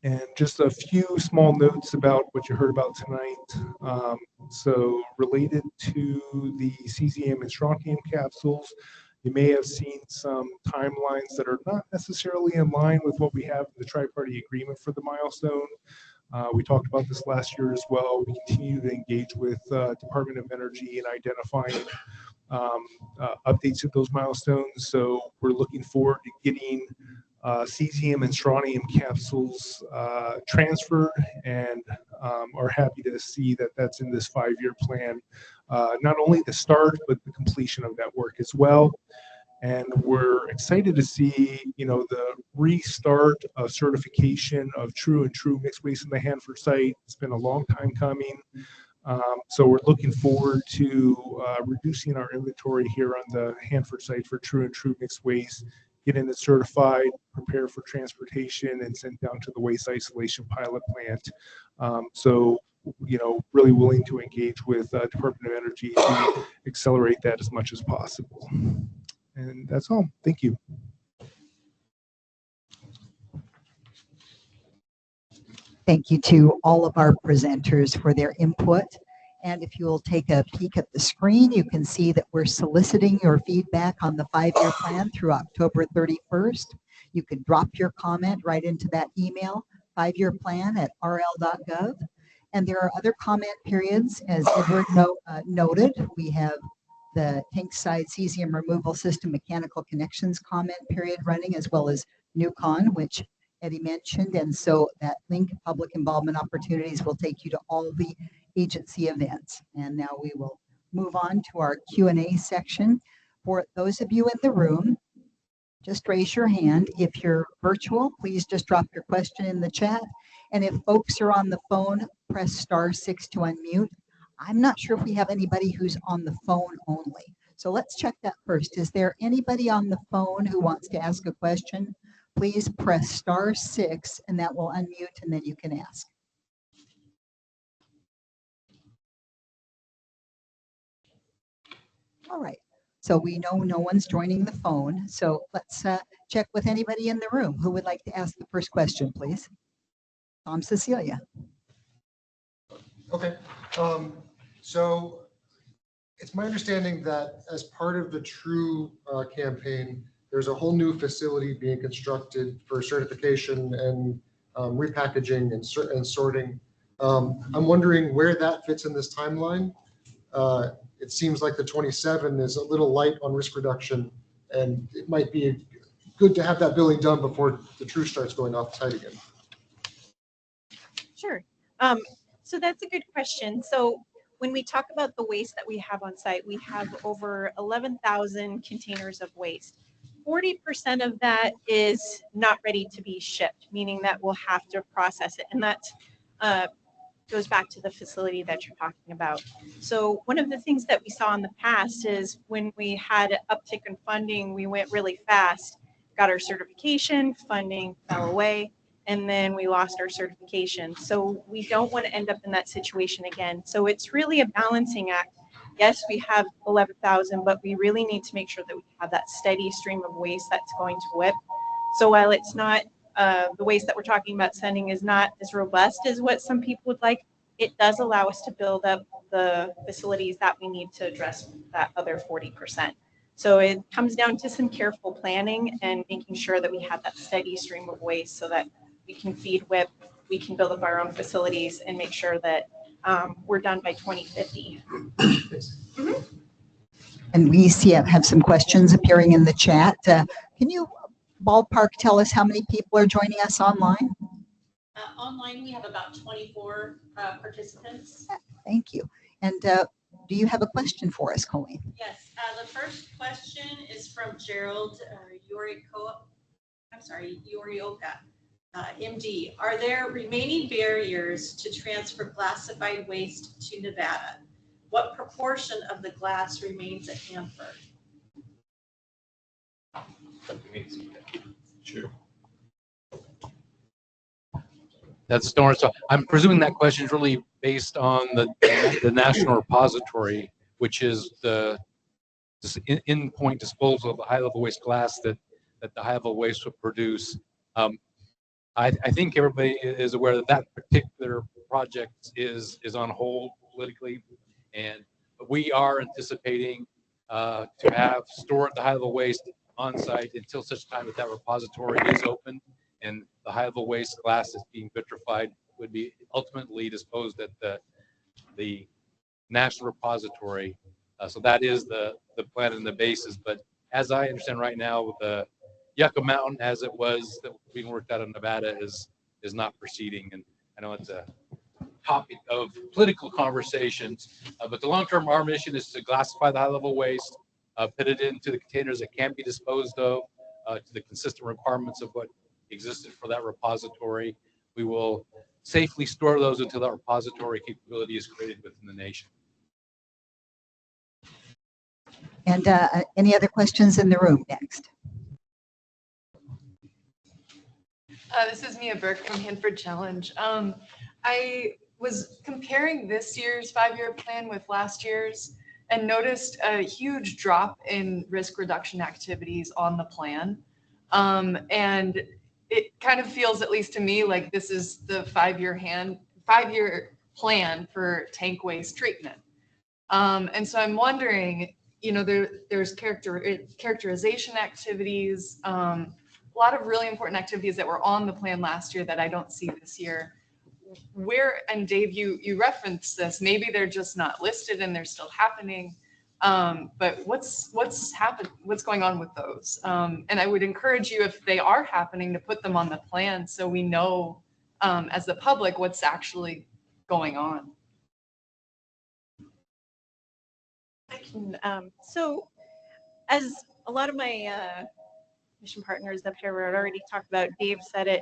And just a few small notes about what you heard about tonight. So related to the cesium and strontium capsules, you may have seen some timelines that are not necessarily in line with what we have in the tri-party agreement for the milestone. We talked about this last year as well. We continue to engage with Department of Energy in identifying updates to those milestones. So we're looking forward to getting cesium and strontium capsules transferred, and are happy to see that that's in this 5-year plan. Not only the start, but the completion of that work as well. And we're excited to see, you know, the restart of certification of true and true mixed waste in the Hanford site. It's been a long time coming. So we're looking forward to reducing our inventory here on the Hanford site for true and true mixed waste, getting it certified, prepared for transportation, and sent down to the waste isolation pilot plant. So, you know, really willing to engage with Department of Energy to accelerate that as much as possible. And that's all. Thank you. Thank you to all of our presenters for their input. And if you will take a peek at the screen, you can see that we're soliciting your feedback on the 5-year plan through October 31st. You can drop your comment right into that email, 5yearplan@rl.gov. And there are other comment periods, as Edward noted. We have the tank side cesium removal system mechanical connections comment period running, as well as NUCON, which Eddie mentioned. And so that link, public involvement opportunities, will take you to all the agency events. And now we will move on to our Q&A section. For those of you in the room, just raise your hand. If you're virtual, please just drop your question in the chat. And if folks are on the phone, press *6 to unmute. I'm not sure if we have anybody who's on the phone only. So let's check that first. Is there anybody on the phone who wants to ask a question? Please press *6 and that will unmute and then you can ask. All right. So we know no one's joining the phone. So let's check with anybody in the room who would like to ask the first question, please. Tom Cecilia. Okay, so it's my understanding that as part of the True campaign, there's a whole new facility being constructed for certification and repackaging and sorting. I'm wondering where that fits in this timeline. It seems like the 27 is a little light on risk reduction, and it might be good to have that building done before the True starts going off site again. Sure. So that's a good question. So when we talk about the waste that we have on site, we have over 11,000 containers of waste. 40% of that is not ready to be shipped, meaning that we'll have to process it. And that goes back to the facility that you're talking about. So one of the things that we saw in the past is when we had an uptick in funding, we went really fast, got our certification, funding fell away, and then we lost our certification. So we don't want to end up in that situation again. So it's really a balancing act. Yes, we have 11,000, but we really need to make sure that we have that steady stream of waste that's going to WIP. So while it's not, the waste that we're talking about sending is not as robust as what some people would like, it does allow us to build up the facilities that we need to address that other 40%. So it comes down to some careful planning and making sure that we have that steady stream of waste so that we can feed WIP, we can build up our own facilities and make sure that we're done by 2050. And we have some questions appearing in the chat. Can you ballpark tell us how many people are joining us online? Online, we have about 24 participants. Thank you. And do you have a question for us, Colleen? Yes, the first question is from Gerald Yorioka, MD. Are there remaining barriers to transfer classified waste to Nevada? What proportion of the glass remains at Hanford? Sure. That's Storm. So I'm presuming that question is really based on the National Repository, which is the in-point disposal of the high-level waste glass that the high-level waste would produce. I think everybody is aware that that particular project is on hold politically, and we are anticipating to have stored the high-level waste on site until such time that repository is open and the high-level waste glass is being vitrified would be ultimately disposed at the National Repository. So that is the plan and the basis. But as I understand right now, the Yucca Mountain, as it was that being worked out in Nevada, is not proceeding. And I know it's a topic of political conversations, but the long-term, our mission is to classify the high-level waste, put it into the containers that can be disposed of to the consistent requirements of what existed for that repository. We will safely store those until that repository capability is created within the nation. And any other questions in the room next? This is Mia Burke from Hanford Challenge. I was comparing this year's 5-year plan with last year's and noticed a huge drop in risk reduction activities on the plan. And it kind of feels, at least to me, like this is the 5-year plan for tank waste treatment. And so I'm wondering, you know, there's characterization activities, a lot of really important activities that were on the plan last year that I don't see this year. Where, and Dave, you referenced this, maybe they're just not listed and they're still happening. But what's happened? What's going on with those? And I would encourage you, if they are happening, to put them on the plan so we know as the public what's actually going on. I can, so as a lot of my mission partners up here already talked about, Dave said it,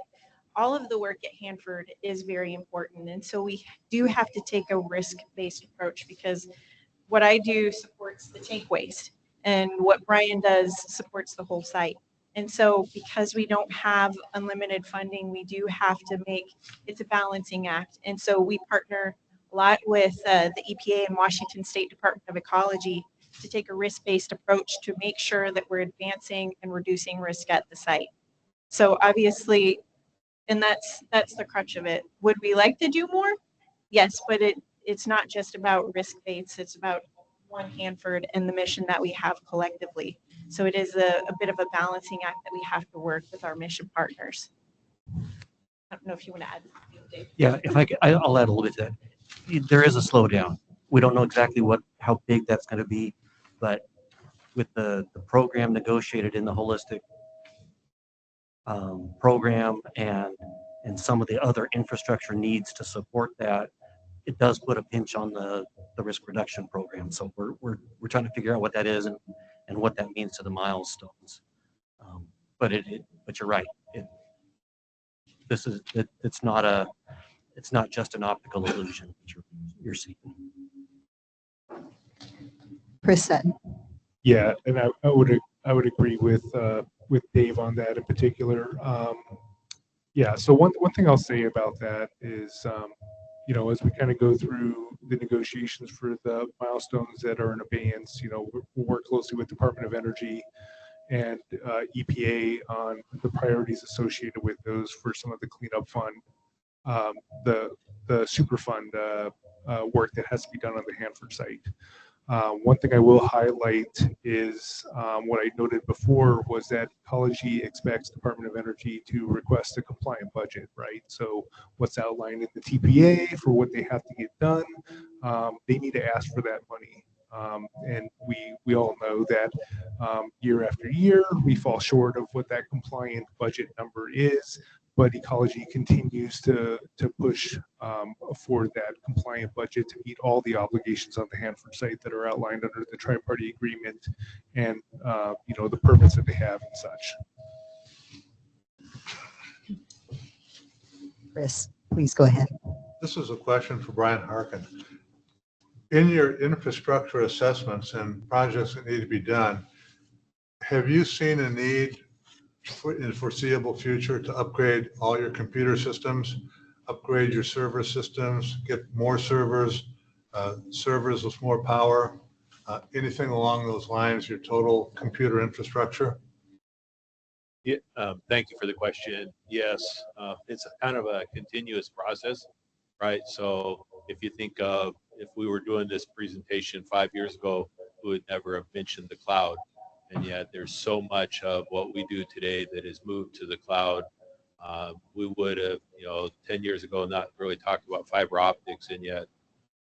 all of the work at Hanford is very important. And so we do have to take a risk-based approach because what I do supports the tank waste and what Brian does supports the whole site. And so because we don't have unlimited funding, we do have to it's a balancing act. And so we partner a lot with the EPA and Washington State Department of Ecology to take a risk-based approach to make sure that we're advancing and reducing risk at the site. So obviously, and that's the crutch of it. Would we like to do more? Yes, but it's not just about risk-based, it's about One Hanford and the mission that we have collectively. So it is a bit of a balancing act that we have to work with our mission partners. I don't know if you want to add something, Dave. Yeah, if I could, I'll add a little bit to that. There is a slowdown. We don't know exactly how big that's going to be, but with the program negotiated in the holistic program and some of the other infrastructure needs to support that, it does put a pinch on the risk reduction program. So we're trying to figure out what that is and what that means to the milestones. But you're right. It's not just an optical illusion that you're seeing. Chris Sutton. Yeah, and I would agree with Dave on that in particular. Yeah, so one thing I'll say about that is, as we kind of go through the negotiations for the milestones that are in abeyance, we'll work closely with Department of Energy and EPA on the priorities associated with those for some of the cleanup fund, the Superfund work that has to be done on the Hanford site. One thing I will highlight is what I noted before was that Ecology expects Department of Energy to request a compliant budget, right? So what's outlined in the TPA for what they have to get done, they need to ask for that money. And we all know that year after year, we fall short of what that compliant budget number is. But Ecology continues to push for that compliant budget to meet all the obligations on the Hanford site that are outlined under the tri-party agreement and the permits that they have and such. Chris, please go ahead. This is a question for Brian Harkin. In your infrastructure assessments and projects that need to be done, have you seen a need in the foreseeable future to upgrade all your computer systems, upgrade your server systems, get more servers, servers with more power, anything along those lines, your total computer infrastructure? Yeah, thank you for the question. Yes, it's a kind of a continuous process, right? So if you think of, if we were doing this presentation 5 years ago, we would never have mentioned the cloud. And yet there's so much of what we do today that is moved to the cloud. We would have, 10 years ago, not really talked about fiber optics, and yet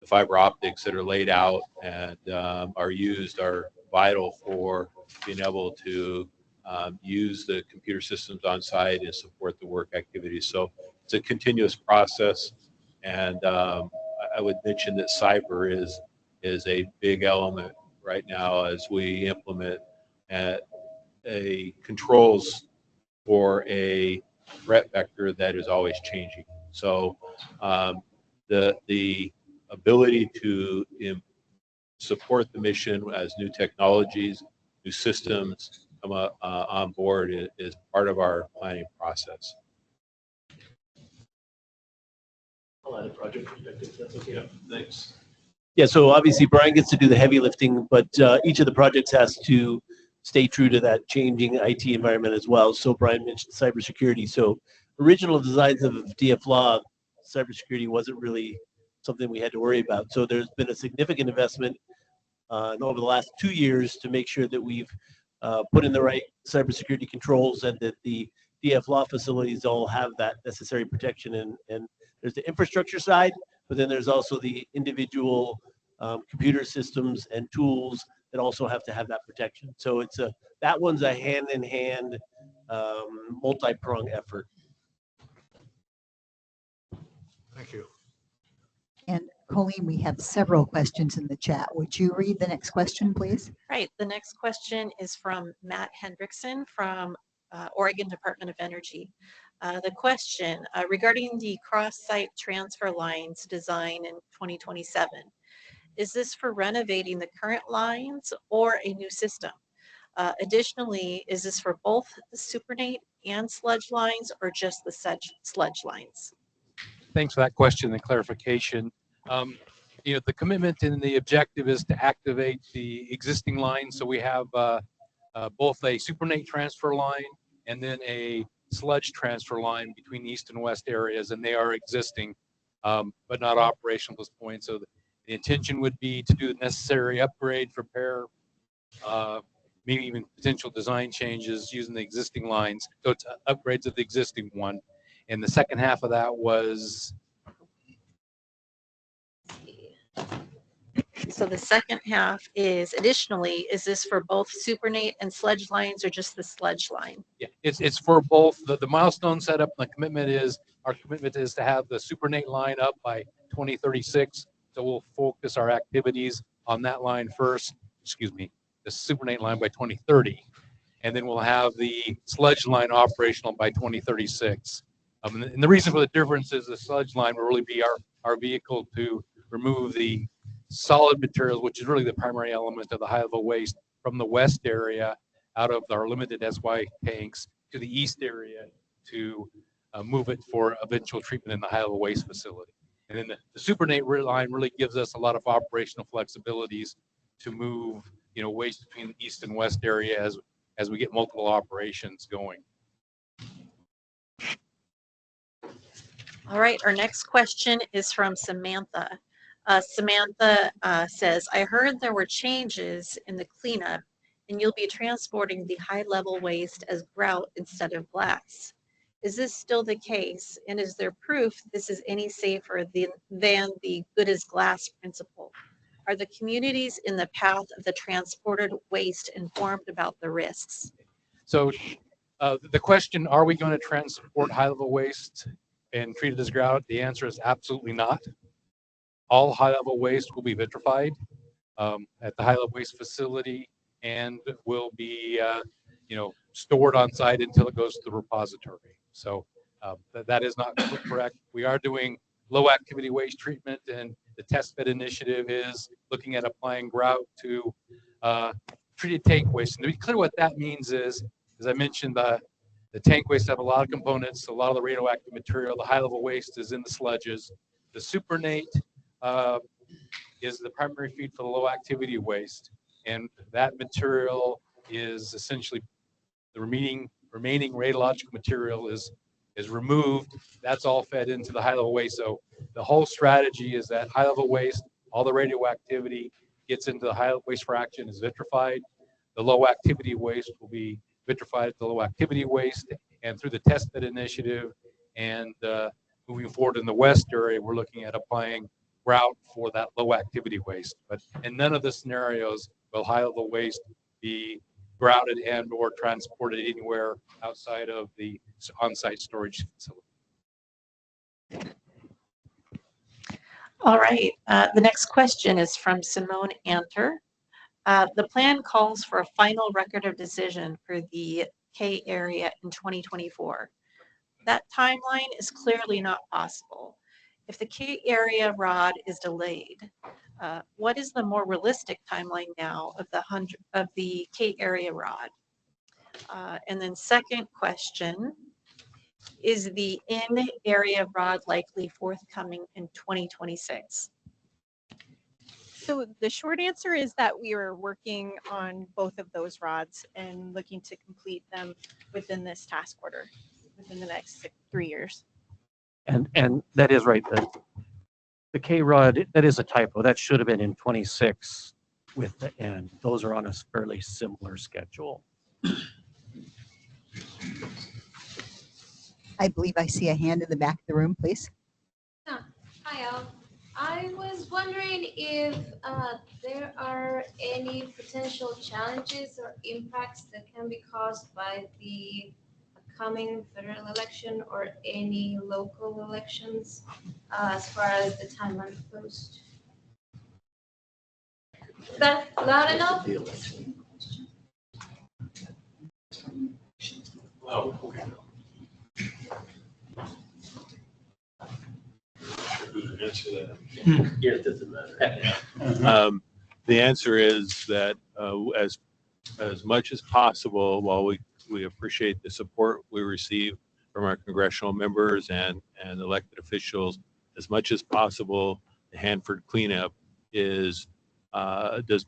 the fiber optics that are laid out and are used are vital for being able to use the computer systems on site and support the work activities. So it's a continuous process. And I would mention that cyber is a big element right now as we implement a controls for a threat vector that is always changing. So the ability to support the mission as new technologies, new systems come on board is part of our planning process. I'll add a project perspective, if that's okay. Yeah, thanks. Yeah, so obviously Brian gets to do the heavy lifting, but each of the projects has to stay true to that changing IT environment as well. So Brian mentioned cybersecurity. So original designs of DFLAW, cybersecurity wasn't really something we had to worry about. So there's been a significant investment over the last 2 years to make sure that we've put in the right cybersecurity controls and that the DFLAW facilities all have that necessary protection. And there's the infrastructure side, but then there's also the individual computer systems and tools that also have to have that protection. So that one's a hand-in-hand, multi-pronged effort. Thank you. And Colleen, we have several questions in the chat. Would you read the next question, please? Right. The next question is from Matt Hendrickson from Oregon Department of Energy. The question regarding the cross-site transfer lines design in 2027, is this for renovating the current lines or a new system? Additionally, is this for both the Supernate and sludge lines or just the sludge lines? Thanks for that question and clarification. The commitment and the objective is to activate the existing line. So we have both a Supernate transfer line and then a sludge transfer line between the east and west areas, and they are existing, but not operational at this point. So the intention would be to do the necessary upgrade, repair, maybe even potential design changes using the existing lines. So it's upgrades of the existing one. And the second half of that was? So the second half is additionally, is this for both Supernate and sludge lines or just the sludge line? Yeah, it's for both. The milestone setup, our commitment is to have the Supernate line up by 2036. So we'll focus our activities on that line first, the Supernate line by 2030. And then we'll have the sludge line operational by 2036. And the reason for the difference is the sludge line will really be our vehicle to remove the solid materials, which is really the primary element of the high-level waste from the west area out of our limited SY tanks to the east area to move it for eventual treatment in the high-level waste facility. And then the Supernate line really gives us a lot of operational flexibilities to move, waste between the east and west area as we get multiple operations going. All right, our next question is from Samantha. Samantha says, I heard there were changes in the cleanup and you'll be transporting the high-level waste as grout instead of glass. Is this still the case? And is there proof this is any safer than the good as glass principle? Are the communities in the path of the transported waste informed about the risks? So the question, are we going to transport high-level waste and treat it as grout? The answer is absolutely not. All high-level waste will be vitrified at the high-level waste facility and will be, stored on site until it goes to the repository. So that is not correct. We are doing low-activity waste treatment, and the test bed initiative is looking at applying grout to treated tank waste. And to be clear, what that means is, as I mentioned, the tank waste have a lot of components, a lot of the radioactive material. The high-level waste is in the sludges. The Supernate is the primary feed for the low activity waste, and that material is essentially the remaining radiological material is removed. That's all fed into the high level waste. So the whole strategy is that high level waste, all the radioactivity gets into the high waste fraction, is vitrified. The low activity waste will be vitrified at the low activity waste, and through the test bed initiative and moving forward in the west area, we're looking at applying grout for that low activity waste. But in none of the scenarios will high level waste be grouted and or transported anywhere outside of the on-site storage facility. All right, the next question is from Simone Anter. The plan calls for a final record of decision for the K area in 2024. That timeline is clearly not possible. If the K area ROD is delayed, what is the more realistic timeline now of the K area ROD? And then second question, is the N area ROD likely forthcoming in 2026? So the short answer is that we are working on both of those rods and looking to complete them within this task order, within the next 3 years. And that is right. The K-Rod, that is a typo. That should have been in 26 with the N. Those are on a fairly similar schedule. I believe I see a hand in the back of the room, please. Hi, all. I was wondering if there are any potential challenges or impacts that can be caused by the upcoming federal election or any local elections as far as the timeline proposed. Is that loud enough? Oh, okay. to answer that. Yeah, it doesn't matter. The answer is that as much as possible, while we appreciate the support we receive from our congressional members and elected officials, as much as possible, the Hanford cleanup does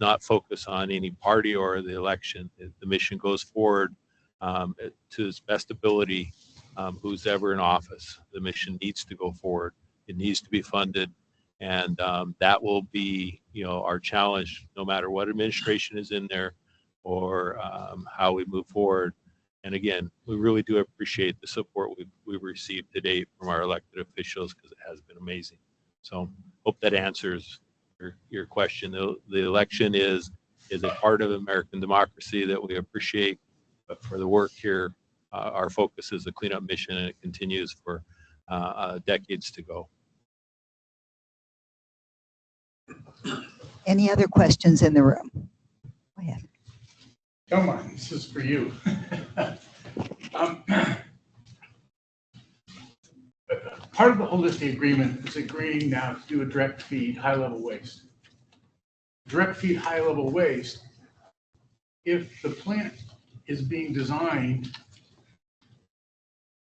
not focus on any party or the election. The mission goes forward to its best ability. Who's ever in office, the mission needs to go forward. It needs to be funded, and that will be, our challenge, no matter what administration is in there or how we move forward. And again, we really do appreciate the support we've received to date from our elected officials, because it has been amazing. So hope that answers your question. The election is a part of American democracy that we appreciate, but for the work here, our focus is the cleanup mission, and it continues for decades to go. Any other questions in the room? Go ahead. Come on, this is for you. Part of the holistic agreement is agreeing now to do a direct feed high-level waste. Direct feed high-level waste, if the plant is being designed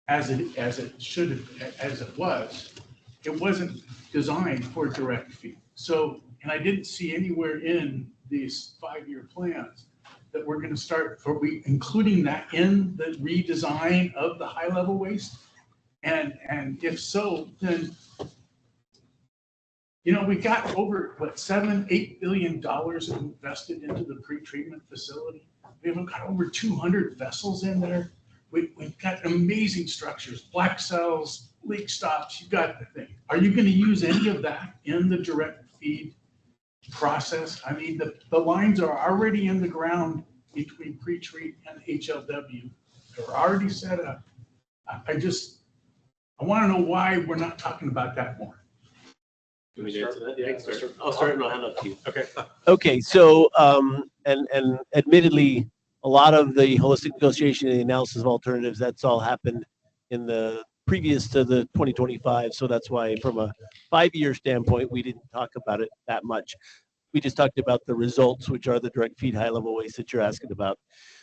as it wasn't designed for direct feed. So, and I didn't see anywhere in these 5-year plans that we're going to start, are we including that in the redesign of the high level waste? And if so, then, we got over $7-8 billion invested into the pretreatment facility. We've got over 200 vessels in there. We've got amazing structures, black cells, leak stops, you got the thing. Are you going to use any of that in the direct feed process? I mean, the lines are already in the ground between pretreat and HLW. They're already set up. I want to know why we're not talking about that more. Can we answer that? Yeah, I'll start and I'll hand it to you. Okay. Okay, so, and admittedly, a lot of the holistic negotiation and the analysis of alternatives, that's all happened in the previous to the 2025. So that's why from a 5-year standpoint, we didn't talk about it that much. We just talked about the results, which are the direct feed high level waste that you're asking about.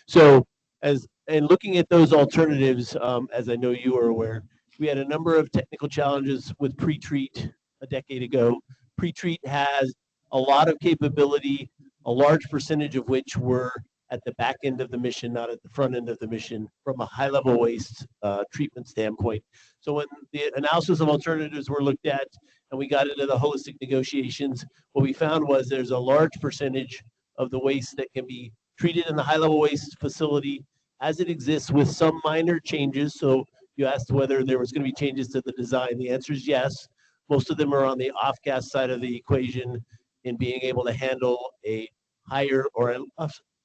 So and looking at those alternatives, as I know you are aware, we had a number of technical challenges with pretreat a decade ago. Pretreat has a lot of capability, a large percentage of which were at the back end of the mission, not at the front end of the mission, from a high level waste treatment standpoint. So when the analysis of alternatives were looked at and we got into the holistic negotiations, what we found was there's a large percentage of the waste that can be treated in the high level waste facility as it exists, with some minor changes. So you asked whether there was going to be changes to the design. The answer is yes. Most of them are on the off-gas side of the equation in being able to handle a higher or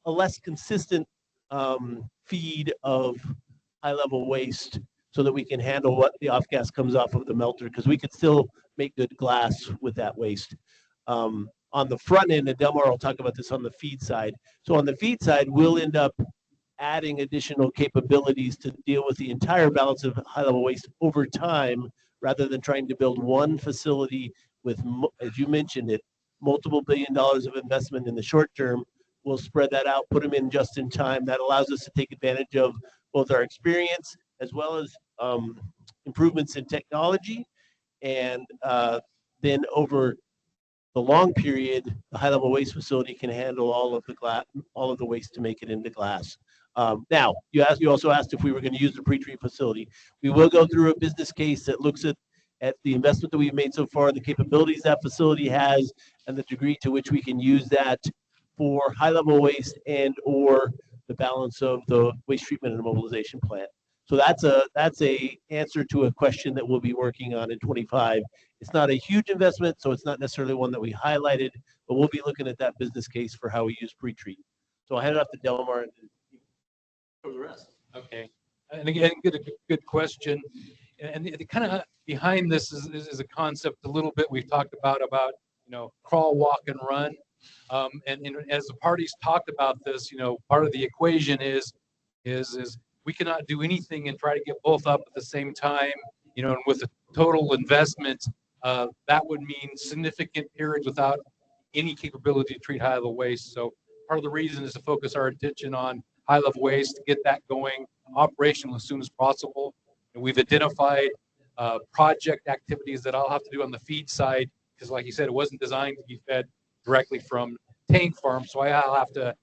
a less consistent feed of high-level waste, so that we can handle what the off-gas comes off of the melter, because we could still make good glass with that waste. On the front end, and Delmar will talk about this on the feed side. So on the feed side, we'll end up adding additional capabilities to deal with the entire balance of high-level waste over time, rather than trying to build one facility with, as you mentioned it, multiple $1 billion of investment in the short term. We'll spread that out, put them in just in time. That allows us to take advantage of both our experience as well as improvements in technology. And then over the long period, the high level waste facility can handle all of the waste to make it into glass. Now, you also asked if we were going to use the pretreat facility. We will go through a business case that looks at the investment that we've made so far, the capabilities that facility has, and the degree to which we can use that for high level waste and or the balance of the waste treatment and mobilization plant. So that's a answer to a question that we'll be working on in 25. It's not a huge investment, so it's not necessarily one that we highlighted, but we'll be looking at that business case for how we use pretreat. So I'll hand it off to Delmar and for the rest. Okay, and again, good question. And the kind of behind this is a concept a little bit we've talked about crawl, walk, and run. And as the parties talked about this, part of the equation is we cannot do anything and try to get both up at the same time, and with a total investment that would mean significant periods without any capability to treat high-level waste. So part of the reason is to focus our attention on high-level waste, to get that going operational as soon as possible. And we've identified project activities that I'll have to do on the feed side, because like you said, it wasn't designed to be fed directly from tank farm. So I'll have to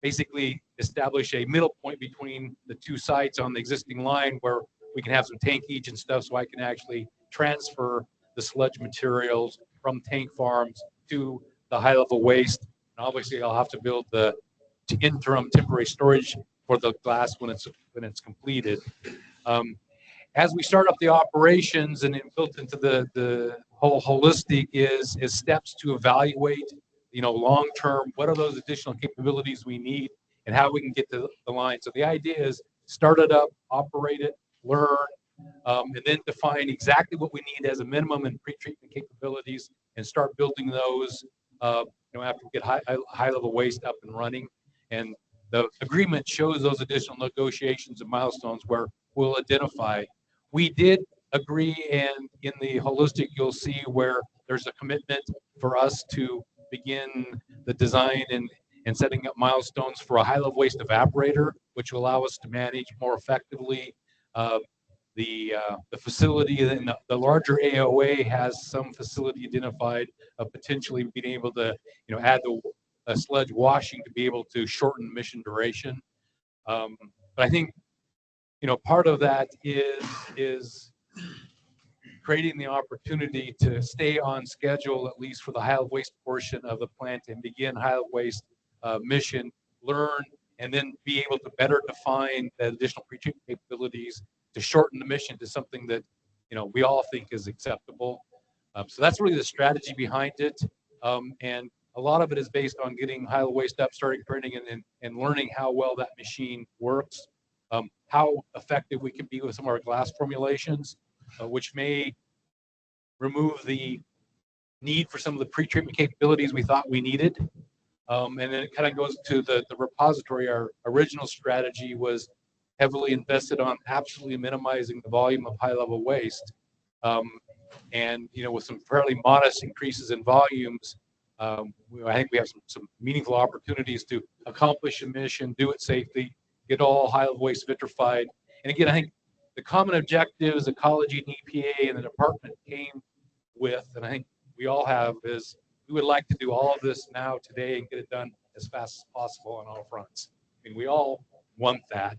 basically establish a middle point between the two sites on the existing line where we can have some tankage and stuff, so I can actually transfer the sludge materials from tank farms to the high level waste. And obviously I'll have to build the interim temporary storage for the glass when it's completed. As we start up the operations, and it built into the whole holistic is steps to evaluate, long term, what are those additional capabilities we need and how we can get to the line. So the idea is start it up, operate it, learn, and then define exactly what we need as a minimum in pre-treatment capabilities and start building those, after we get high level waste up and running. And the agreement shows those additional negotiations and milestones where we'll identify. We did agree, and in the holistic, you'll see where there's a commitment for us to begin the design and setting up milestones for a high level waste evaporator, which will allow us to manage more effectively the facility. And the larger AOA has some facility identified of potentially being able to, add the sludge washing to be able to shorten mission duration. But I think, part of that is creating the opportunity to stay on schedule, at least for the high level waste portion of the plant, and begin high level waste mission, learn, and then be able to better define the additional pre-treatment capabilities to shorten the mission to something that, we all think is acceptable. So that's really the strategy behind it. And a lot of it is based on getting high level waste up, starting printing, and learning how well that machine works, how effective we can be with some of our glass formulations, which may remove the need for some of the pre-treatment capabilities we thought we needed. And then it kind of goes to the repository. Our original strategy was heavily invested on absolutely minimizing the volume of high level waste. And, with some fairly modest increases in volumes, I think we have some meaningful opportunities to accomplish a mission, do it safely, get all high level waste vitrified. And again, I think the common objectives Ecology and EPA and the department came with, and I think we all have, is we would like to do all of this now today and get it done as fast as possible on all fronts. I mean, we all want that.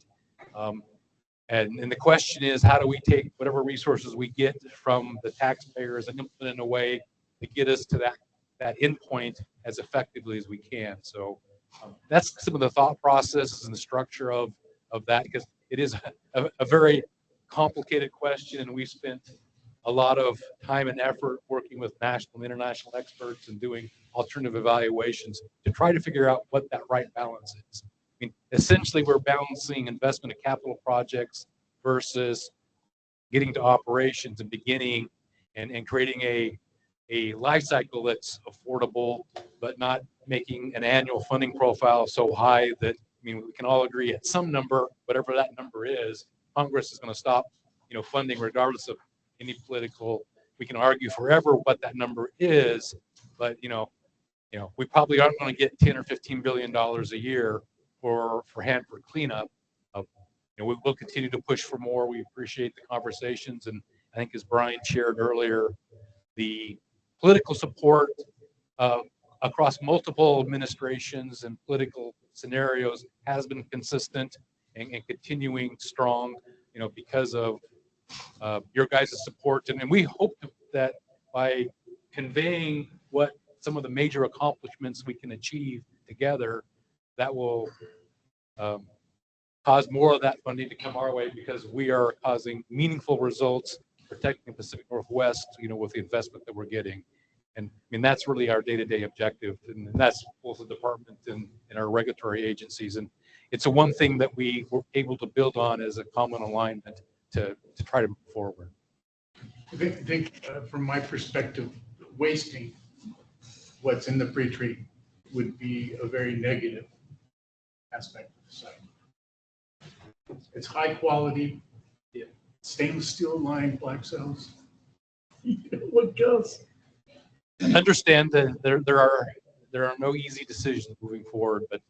And the question is, how do we take whatever resources we get from the taxpayers and implement in a way to get us to that endpoint as effectively as we can? So that's some of the thought processes and the structure of that, because it is a very complicated question, and we spent a lot of time and effort working with national and international experts and doing alternative evaluations to try to figure out what that right balance is. I mean, essentially, we're balancing investment in capital projects versus getting to operations and beginning and creating a life cycle that's affordable, but not making an annual funding profile so high that, we can all agree at some number, whatever that number is, Congress is going to stop, funding regardless of any political. We can argue forever what that number is, but we probably aren't going to get $10 or $15 billion a year for Hanford cleanup. We will continue to push for more. We appreciate the conversations, and I think, as Brian shared earlier, the political support across multiple administrations and political scenarios has been consistent and continuing strong, because of your guys' support. And we hope that by conveying what some of the major accomplishments we can achieve together, that will cause more of that funding to come our way, because we are causing meaningful results protecting the Pacific Northwest, with the investment that we're getting. And that's really our day-to-day objective, and that's both the department and our regulatory agencies. And it's one thing that we were able to build on as a common alignment to try to move forward. I think from my perspective, wasting what's in the pre-treat would be a very negative aspect of the site. It's high quality, stainless steel lined black cells. What goes? Understand that there are no easy decisions moving forward, but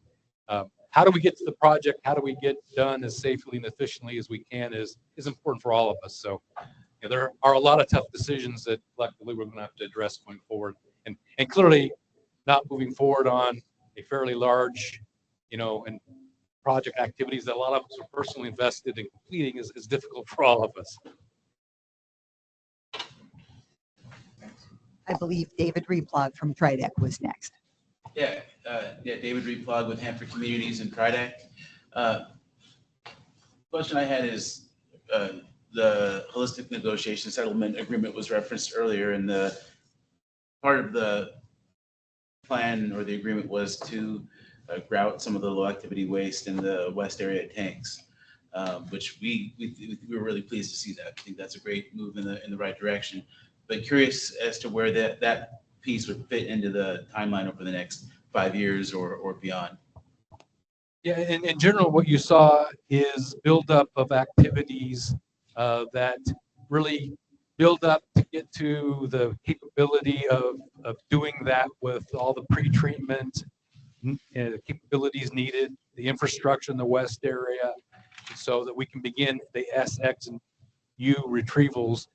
how do we get to the project? How do we get done as safely and efficiently as we can is important for all of us. So there are a lot of tough decisions that collectively we're going to have to address going forward, and clearly not moving forward on a fairly large, and project activities that a lot of us are personally invested in completing is difficult for all of us. I believe David Replog from Tridec was next. Yeah, David Replog with Hanford Communities in Tridec. Question I had is the holistic negotiation settlement agreement was referenced earlier, and the part of the plan or the agreement was to grout some of the low activity waste in the west area tanks, which we were really pleased to see that. I think that's a great move in the right direction. But curious as to where that piece would fit into the timeline over the next 5 years or beyond. Yeah, in general, what you saw is buildup of activities that really build up to get to the capability of doing that with all the pre-treatment capabilities needed, the infrastructure in the west area, so that we can begin the S, X, and U retrievals,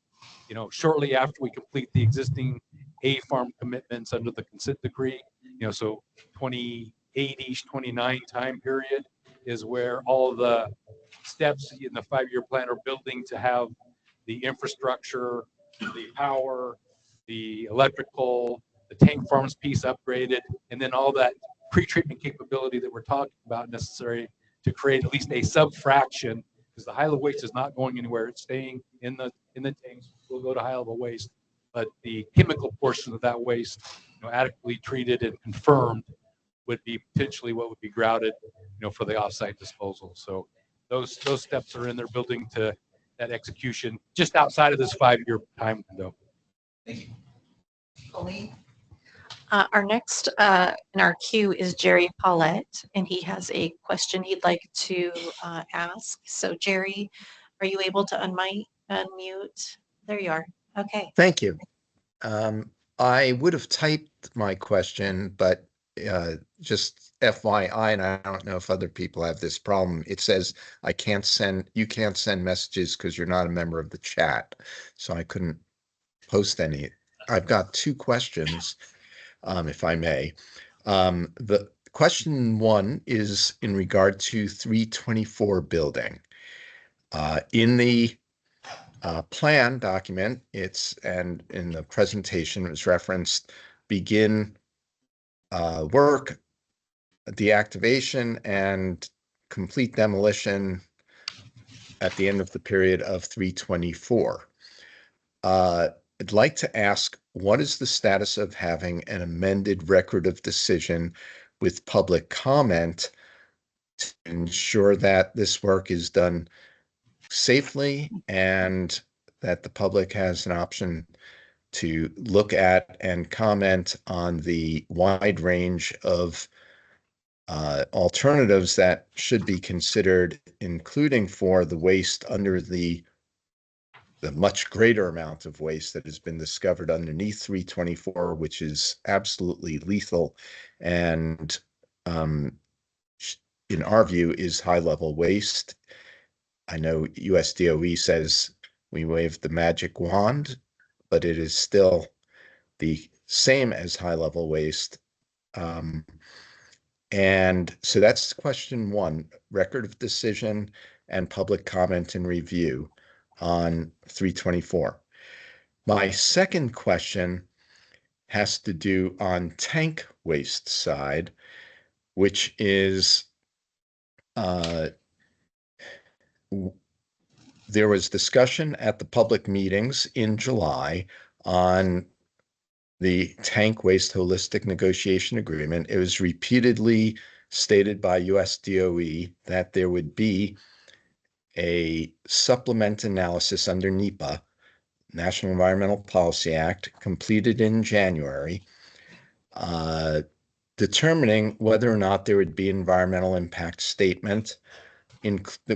shortly after we complete the existing A farm commitments under the consent decree. So 28-ish, 29 time period is where all the steps in the 5-year plan are building to have the infrastructure, the power, the electrical, the tank farms piece upgraded, and then all that pre-treatment capability that we're talking about necessary to create at least a sub-fraction, because the high-level waste is not going anywhere. It's staying in the tanks. Will go to high-level waste, but the chemical portion of that waste, adequately treated and confirmed, would be potentially what would be grouted, for the off-site disposal. So those steps are in there building to that execution just outside of this 5-year time window. Thank you. Colleen? Our next in our queue is Jerry Paulette, and he has a question he'd like to ask. So Jerry, are you able to unmute? There you are. Okay. Thank you. I would have typed my question, but just FYI, and I don't know if other people have this problem. It says you can't send messages because you're not a member of the chat. So I couldn't post any. I've got 2 questions, if I may. The question 1 is in regard to 324 building. In the plan document, and in the presentation, it was referenced begin work, deactivation, and complete demolition at the end of the period of 324. I'd like to ask, what is the status of having an amended record of decision with public comment to ensure that this work is done safely and that the public has an option to look at and comment on the wide range of alternatives that should be considered, including for the waste under the much greater amount of waste that has been discovered underneath 324, which is absolutely lethal and in our view is high-level waste. I know USDOE says we waved the magic wand, but it is still the same as high-level waste. And so that's question 1, record of decision and public comment and review on 324. My second question has to do on tank waste side, which is there was discussion at the public meetings in July on the tank waste holistic negotiation agreement. It was repeatedly stated by USDOE that there would be a supplement analysis under NEPA, National Environmental Policy Act, completed in January, determining whether or not there would be environmental impact statement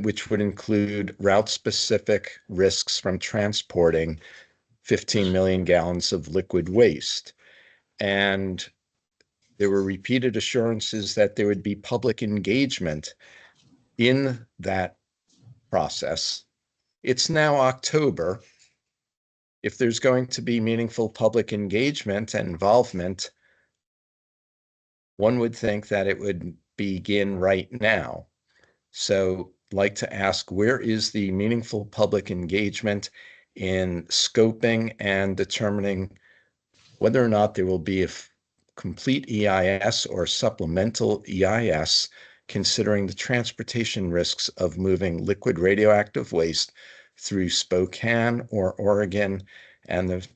which would include route-specific risks from transporting 15 million gallons of liquid waste. And there were repeated assurances that there would be public engagement in that process. It's now October. If there's going to be meaningful public engagement and involvement, one would think that it would begin right now. So I'd like to ask, where is the meaningful public engagement in scoping and determining whether or not there will be a complete EIS or supplemental EIS, considering the transportation risks of moving liquid radioactive waste through Spokane or Oregon and the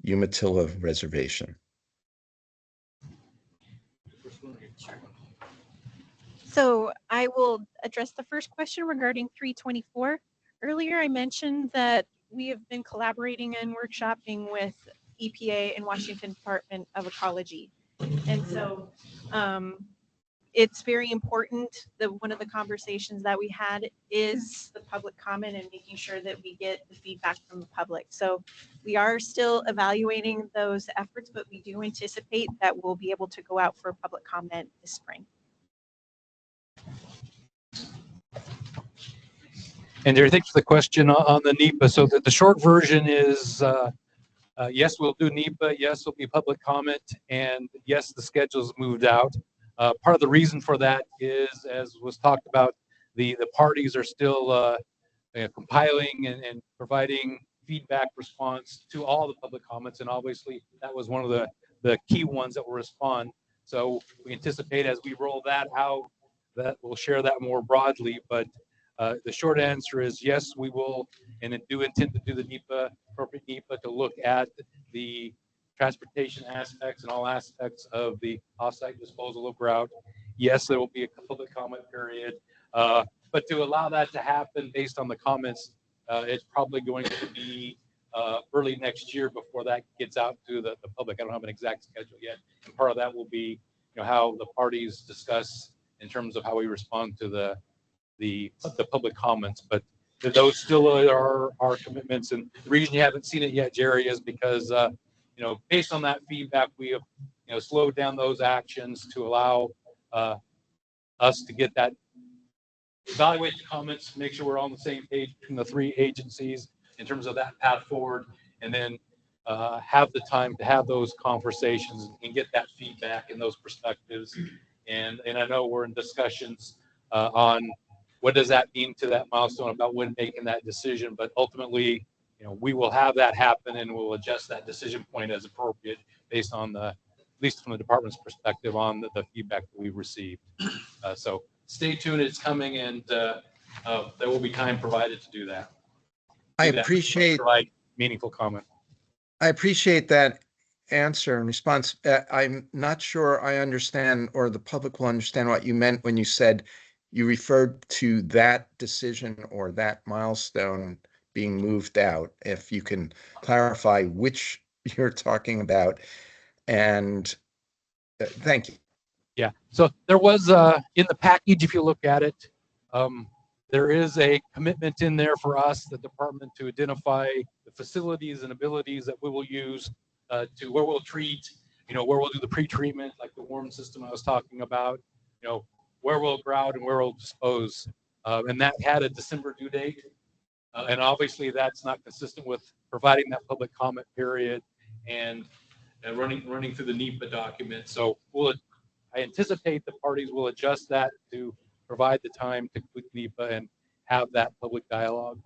Umatilla Reservation? So I will address the first question regarding 324. Earlier, I mentioned that we have been collaborating and workshopping with EPA and Washington Department of Ecology. And so it's very important that one of the conversations that we had is the public comment and making sure that we get the feedback from the public. So we are still evaluating those efforts, but we do anticipate that we'll be able to go out for public comment this spring. And Jerry, thanks for the question on the NEPA. So the short version is, yes, we'll do NEPA. Yes, there'll be public comment. And yes, the schedule's moved out. Part of the reason for that is, as was talked about, the parties are still compiling and providing feedback response to all the public comments. And obviously, that was one of the key ones that will respond. So we anticipate as we roll that out, that we'll share that more broadly. But the short answer is yes, we will, and do intend to do the NEPA, appropriate NEPA, to look at the transportation aspects and all aspects of the offsite disposal of grout. Yes, there will be a public comment period, but to allow that to happen based on the comments, it's probably going to be early next year before that gets out to the public. I don't have an exact schedule yet, and part of that will be, how the parties discuss in terms of how we respond to the public comments. But those still are our commitments, and the reason you haven't seen it yet, Jerry, is because based on that feedback, we have slowed down those actions to allow us to get that, evaluate the comments, make sure we're on the same page between the three agencies in terms of that path forward, and then have the time to have those conversations and get that feedback and those perspectives. And I know we're in discussions on what does that mean to that milestone about when making that decision, but ultimately, we will have that happen and we'll adjust that decision point as appropriate based on at least from the department's perspective, on the feedback that we've received. So stay tuned, it's coming, and there will be time provided to do that. Provide meaningful comment. I appreciate that answer and response. I'm not sure I understand, or the public will understand, what you meant when you said you referred to that decision or that milestone being moved out. If you can clarify which you're talking about. And thank you. Yeah, so there was in the package, if you look at it, there is a commitment in there for us, the department, to identify the facilities and abilities that we will use to where we'll treat, where we'll do the pre-treatment, like the warm system I was talking about, where we'll grout and where we'll dispose. And that had a December due date. And obviously that's not consistent with providing that public comment period and running through the NEPA document. So I anticipate the parties will adjust that to provide the time to complete NEPA and have that public dialogue,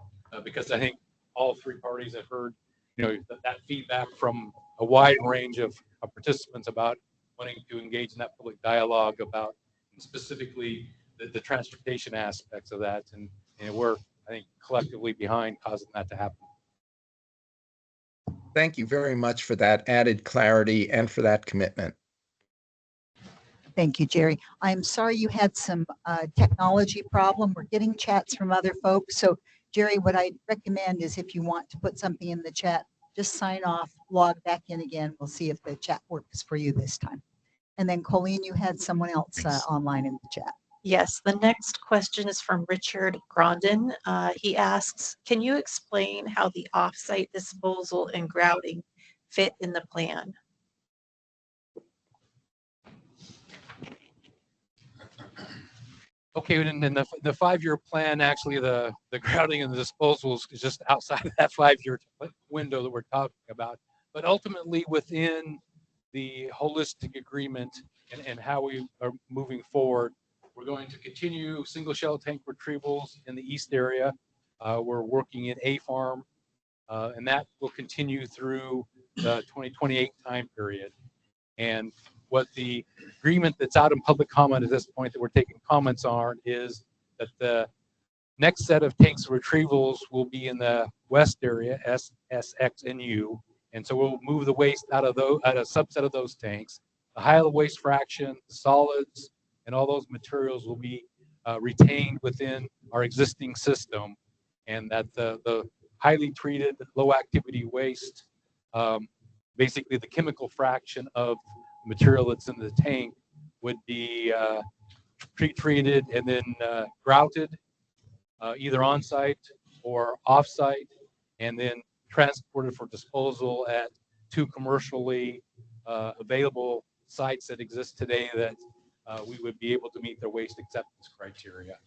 because I think all three parties have heard, that feedback from a wide range of participants about wanting to engage in that public dialogue about specifically the transportation aspects of that. And we're, I think, collectively behind causing that to happen. Thank you very much for that added clarity and for that commitment. Thank you, Jerry. I'm sorry you had some technology problem. We're getting chats from other folks. So Jerry, what I recommend is if you want to put something in the chat, just sign off, log back in again. We'll see if the chat works for you this time. And then Colleen, you had someone else online in the chat. Yes, the next question is from Richard Grondin. He asks, can you explain how the offsite disposal and grouting fit in the plan? Okay, and then the 5-year plan, actually, the grouting and the disposals is just outside of that 5-year window that we're talking about. But ultimately, within the holistic agreement and how we are moving forward, we're going to continue single shell tank retrievals in the east area. We're working in A farm, and that will continue through the 2028 time period. And what the agreement that's out in public comment at this point that we're taking comments on is that the next set of tanks retrievals will be in the west area, S, X, and U. And so we'll move the waste out of those, out of a subset of those tanks. The high waste fraction, the solids, and all those materials will be retained within our existing system, and that the highly treated, low activity waste, basically the chemical fraction of material that's in the tank, would be pre-treated and then grouted, either on site or off site, and then transported for disposal at 2 commercially available sites that exist today that we would be able to meet their waste acceptance criteria.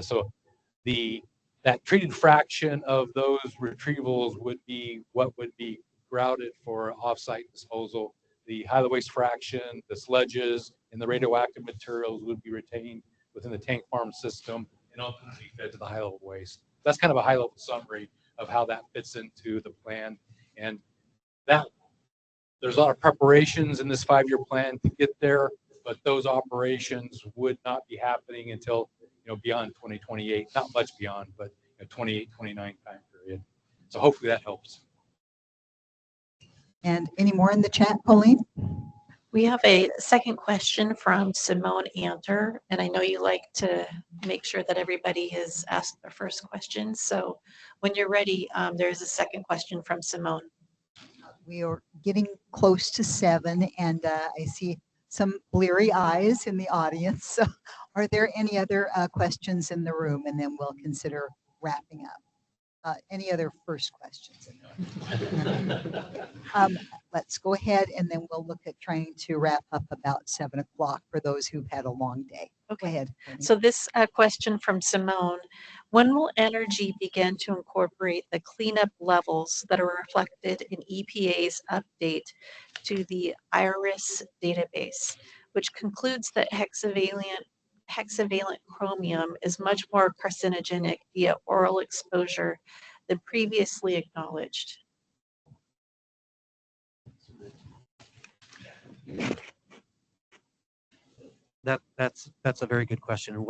So that treated fraction of those retrievals would be what would be grouted for off-site disposal. The high waste fraction, the sludges, and the radioactive materials would be retained within the tank farm system and ultimately fed to the high-level waste. That's kind of a high-level summary of how that fits into the plan. And that there's a lot of preparations in this 5-year plan to get there, but those operations would not be happening until beyond 2028, not much beyond, but 28, 29 time period. So hopefully that helps. And any more in the chat, Pauline? We have a second question from Simone Anter, and I know you like to make sure that everybody has asked their first question. So when you're ready, there's a second question from Simone. We are getting close to 7, and I see some bleary eyes in the audience. So are there any other questions in the room? And then we'll consider wrapping up. Any other first questions? Let's go ahead, and then we'll look at trying to wrap up about 7 o'clock for those who've had a long day. Okay. Go ahead. So this question from Simone, when will Energy begin to incorporate the cleanup levels that are reflected in EPA's update to the IRIS database, which concludes that hexavalent chromium is much more carcinogenic via oral exposure than previously acknowledged? That's a very good question.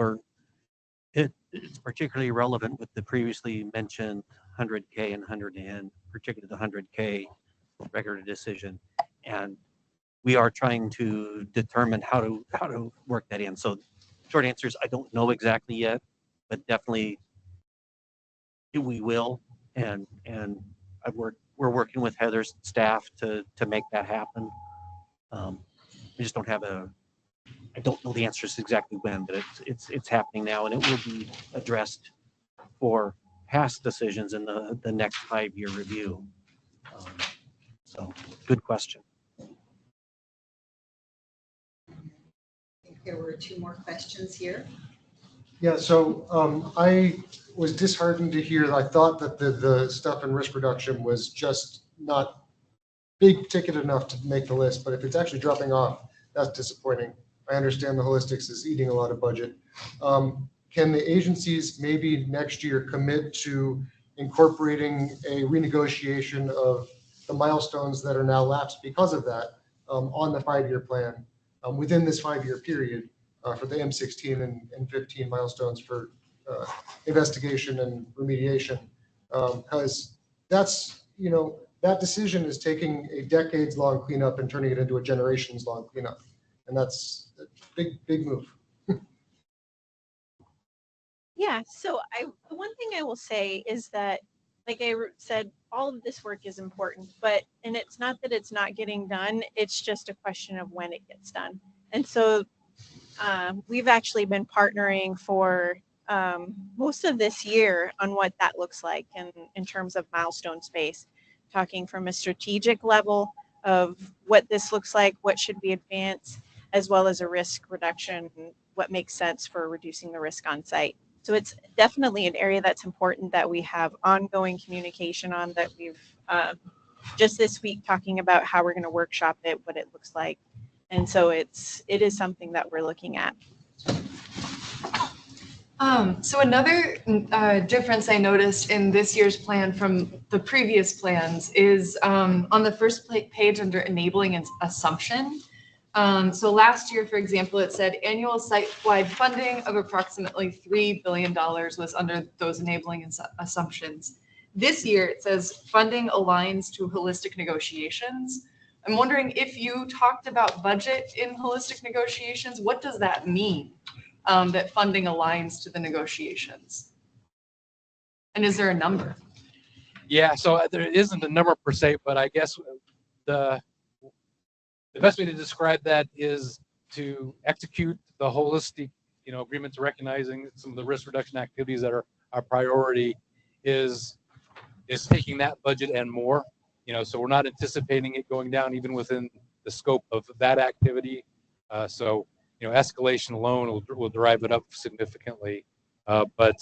It's particularly relevant with the previously mentioned 100K and 100N, particularly the 100K record of decision, and we are trying to determine how to work that in. So, short answer is I don't know exactly yet, but definitely we will, and we're working with Heather's staff to make that happen. We just don't have I don't know the answers exactly when, but it's happening now, and it will be addressed for past decisions in the next 5-year review. So good question. I think there were 2 more questions here. Yeah, so I was disheartened to hear, I thought that the stuff in risk reduction was just not big ticket enough to make the list, but if it's actually dropping off, that's disappointing. I understand the holistics is eating a lot of budget. Can the agencies maybe next year commit to incorporating a renegotiation of the milestones that are now lapsed because of that on the 5-year plan within this 5-year period for the M16 and 15 milestones for investigation and remediation? Because that's, that decision is taking a decades-long cleanup and turning it into a generations-long cleanup. And that's a big move. Yeah, so the one thing I will say is that, like I said, all of this work is important, and it's not that it's not getting done, it's just a question of when it gets done. And so We've actually been partnering for most of this year on what that looks like in terms of milestone space, talking from a strategic level of what this looks like, what should we advance, as well as a risk reduction, what makes sense for reducing the risk on site. So it's definitely an area that's important that we have ongoing communication on, that we've just this week talking about how we're going to workshop it, what it looks like. And so it is something that we're looking at. So another difference I noticed in this year's plan from the previous plans is on the first page under enabling and assumption. So last year, for example, it said annual site-wide funding of approximately $3 billion was under those enabling assumptions. This year, it says funding aligns to holistic negotiations. I'm wondering if you talked about budget in holistic negotiations, what does that mean? That funding aligns to the negotiations? And is there a number? Yeah, so there isn't a number per se, but I guess the best way to describe that is to execute the holistic, agreement to recognizing some of the risk reduction activities that are our priority is taking that budget and more. So we're not anticipating it going down even within the scope of that activity. So escalation alone will drive it up significantly. But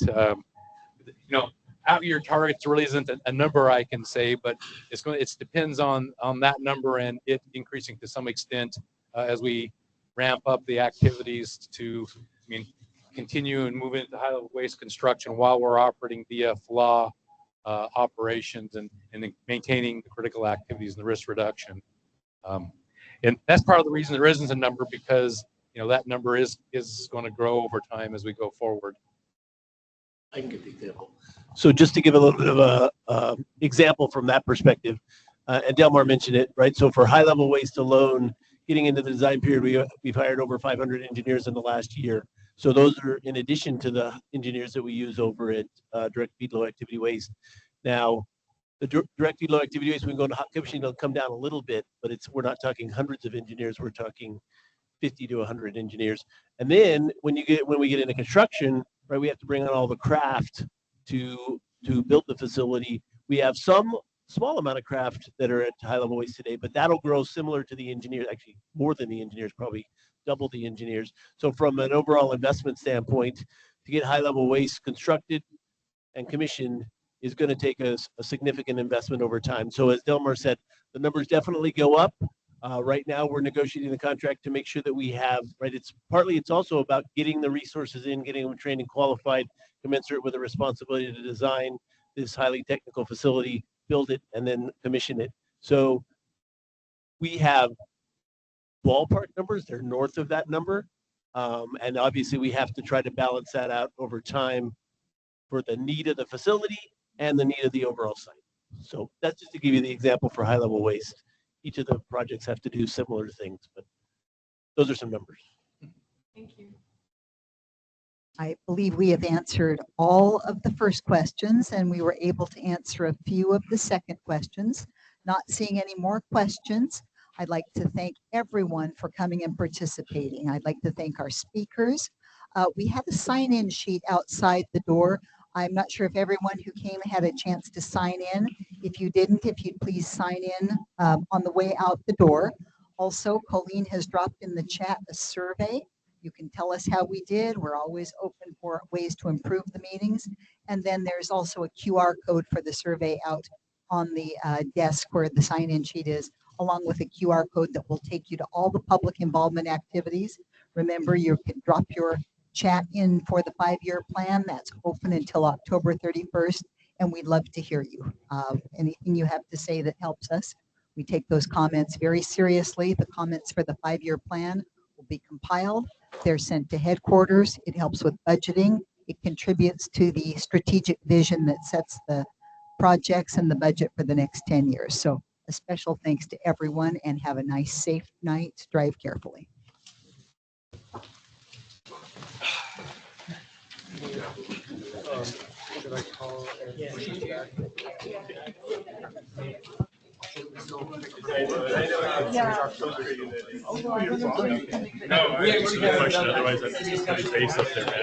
out year targets really isn't a number I can say, but it depends on that number and it increasing to some extent as we ramp up the activities to continue and move into high level waste construction while we're operating via FLA operations and maintaining the critical activities and the risk reduction. And that's part of the reason there isn't a number, because that number is going to grow over time as we go forward. I can give the example. So just to give a little bit of a example from that perspective, and Delmar mentioned it, right? So for high level waste alone, getting into the design period, we've hired over 500 engineers in the last year. So those are in addition to the engineers that we use over at direct feed low activity waste. Now, the direct feed low activity waste, we can go to hot commissioning, it'll come down a little bit, but we're not talking hundreds of engineers, we're talking 50 to 100 engineers. And then when we get into construction, right, we have to bring on all the craft to build the facility. We have some small amount of craft that are at high level waste today, but that'll grow similar to the engineers, actually more than the engineers, probably double the engineers. So from an overall investment standpoint, to get high level waste constructed and commissioned is going to take a significant investment over time. So as Delmar said, the numbers definitely go up. Right now, we're negotiating the contract to make sure that we have, right, it's also about getting the resources in, getting them trained and qualified, commensurate with the responsibility to design this highly technical facility, build it, and then commission it. So we have ballpark numbers, they're north of that number. And obviously we have to try to balance that out over time for the need of the facility and the need of the overall site. So that's just to give you the example for high level waste. Each of the projects have to do similar things, but those are some numbers. Thank you. I believe we have answered all of the first questions, and we were able to answer a few of the second questions. Not seeing any more questions, I'd like to thank everyone for coming and participating. I'd like to thank our speakers. We have a sign-in sheet outside the door. I'm not sure if everyone who came had a chance to sign in. If you didn't, if you'd please sign in on the way out the door. Also, Colleen has dropped in the chat a survey. You can tell us how we did. We're always open for ways to improve the meetings. And then there's also a QR code for the survey out on the desk where the sign-in sheet is, along with a QR code that will take you to all the public involvement activities. Remember, you can drop your chat in for the 5-year plan. That's open until October 31st, and we'd love to hear you. Anything you have to say that helps us. We take those comments very seriously. The comments for the 5-year plan will be compiled. They're sent to headquarters. It helps with budgeting. It contributes to the strategic vision that sets the projects and the budget for the next 10 years. So a special thanks to everyone, and have a nice, safe night. Drive carefully. Should I call and push it back? No, I answered the question, otherwise I'd just cut his face up there, man.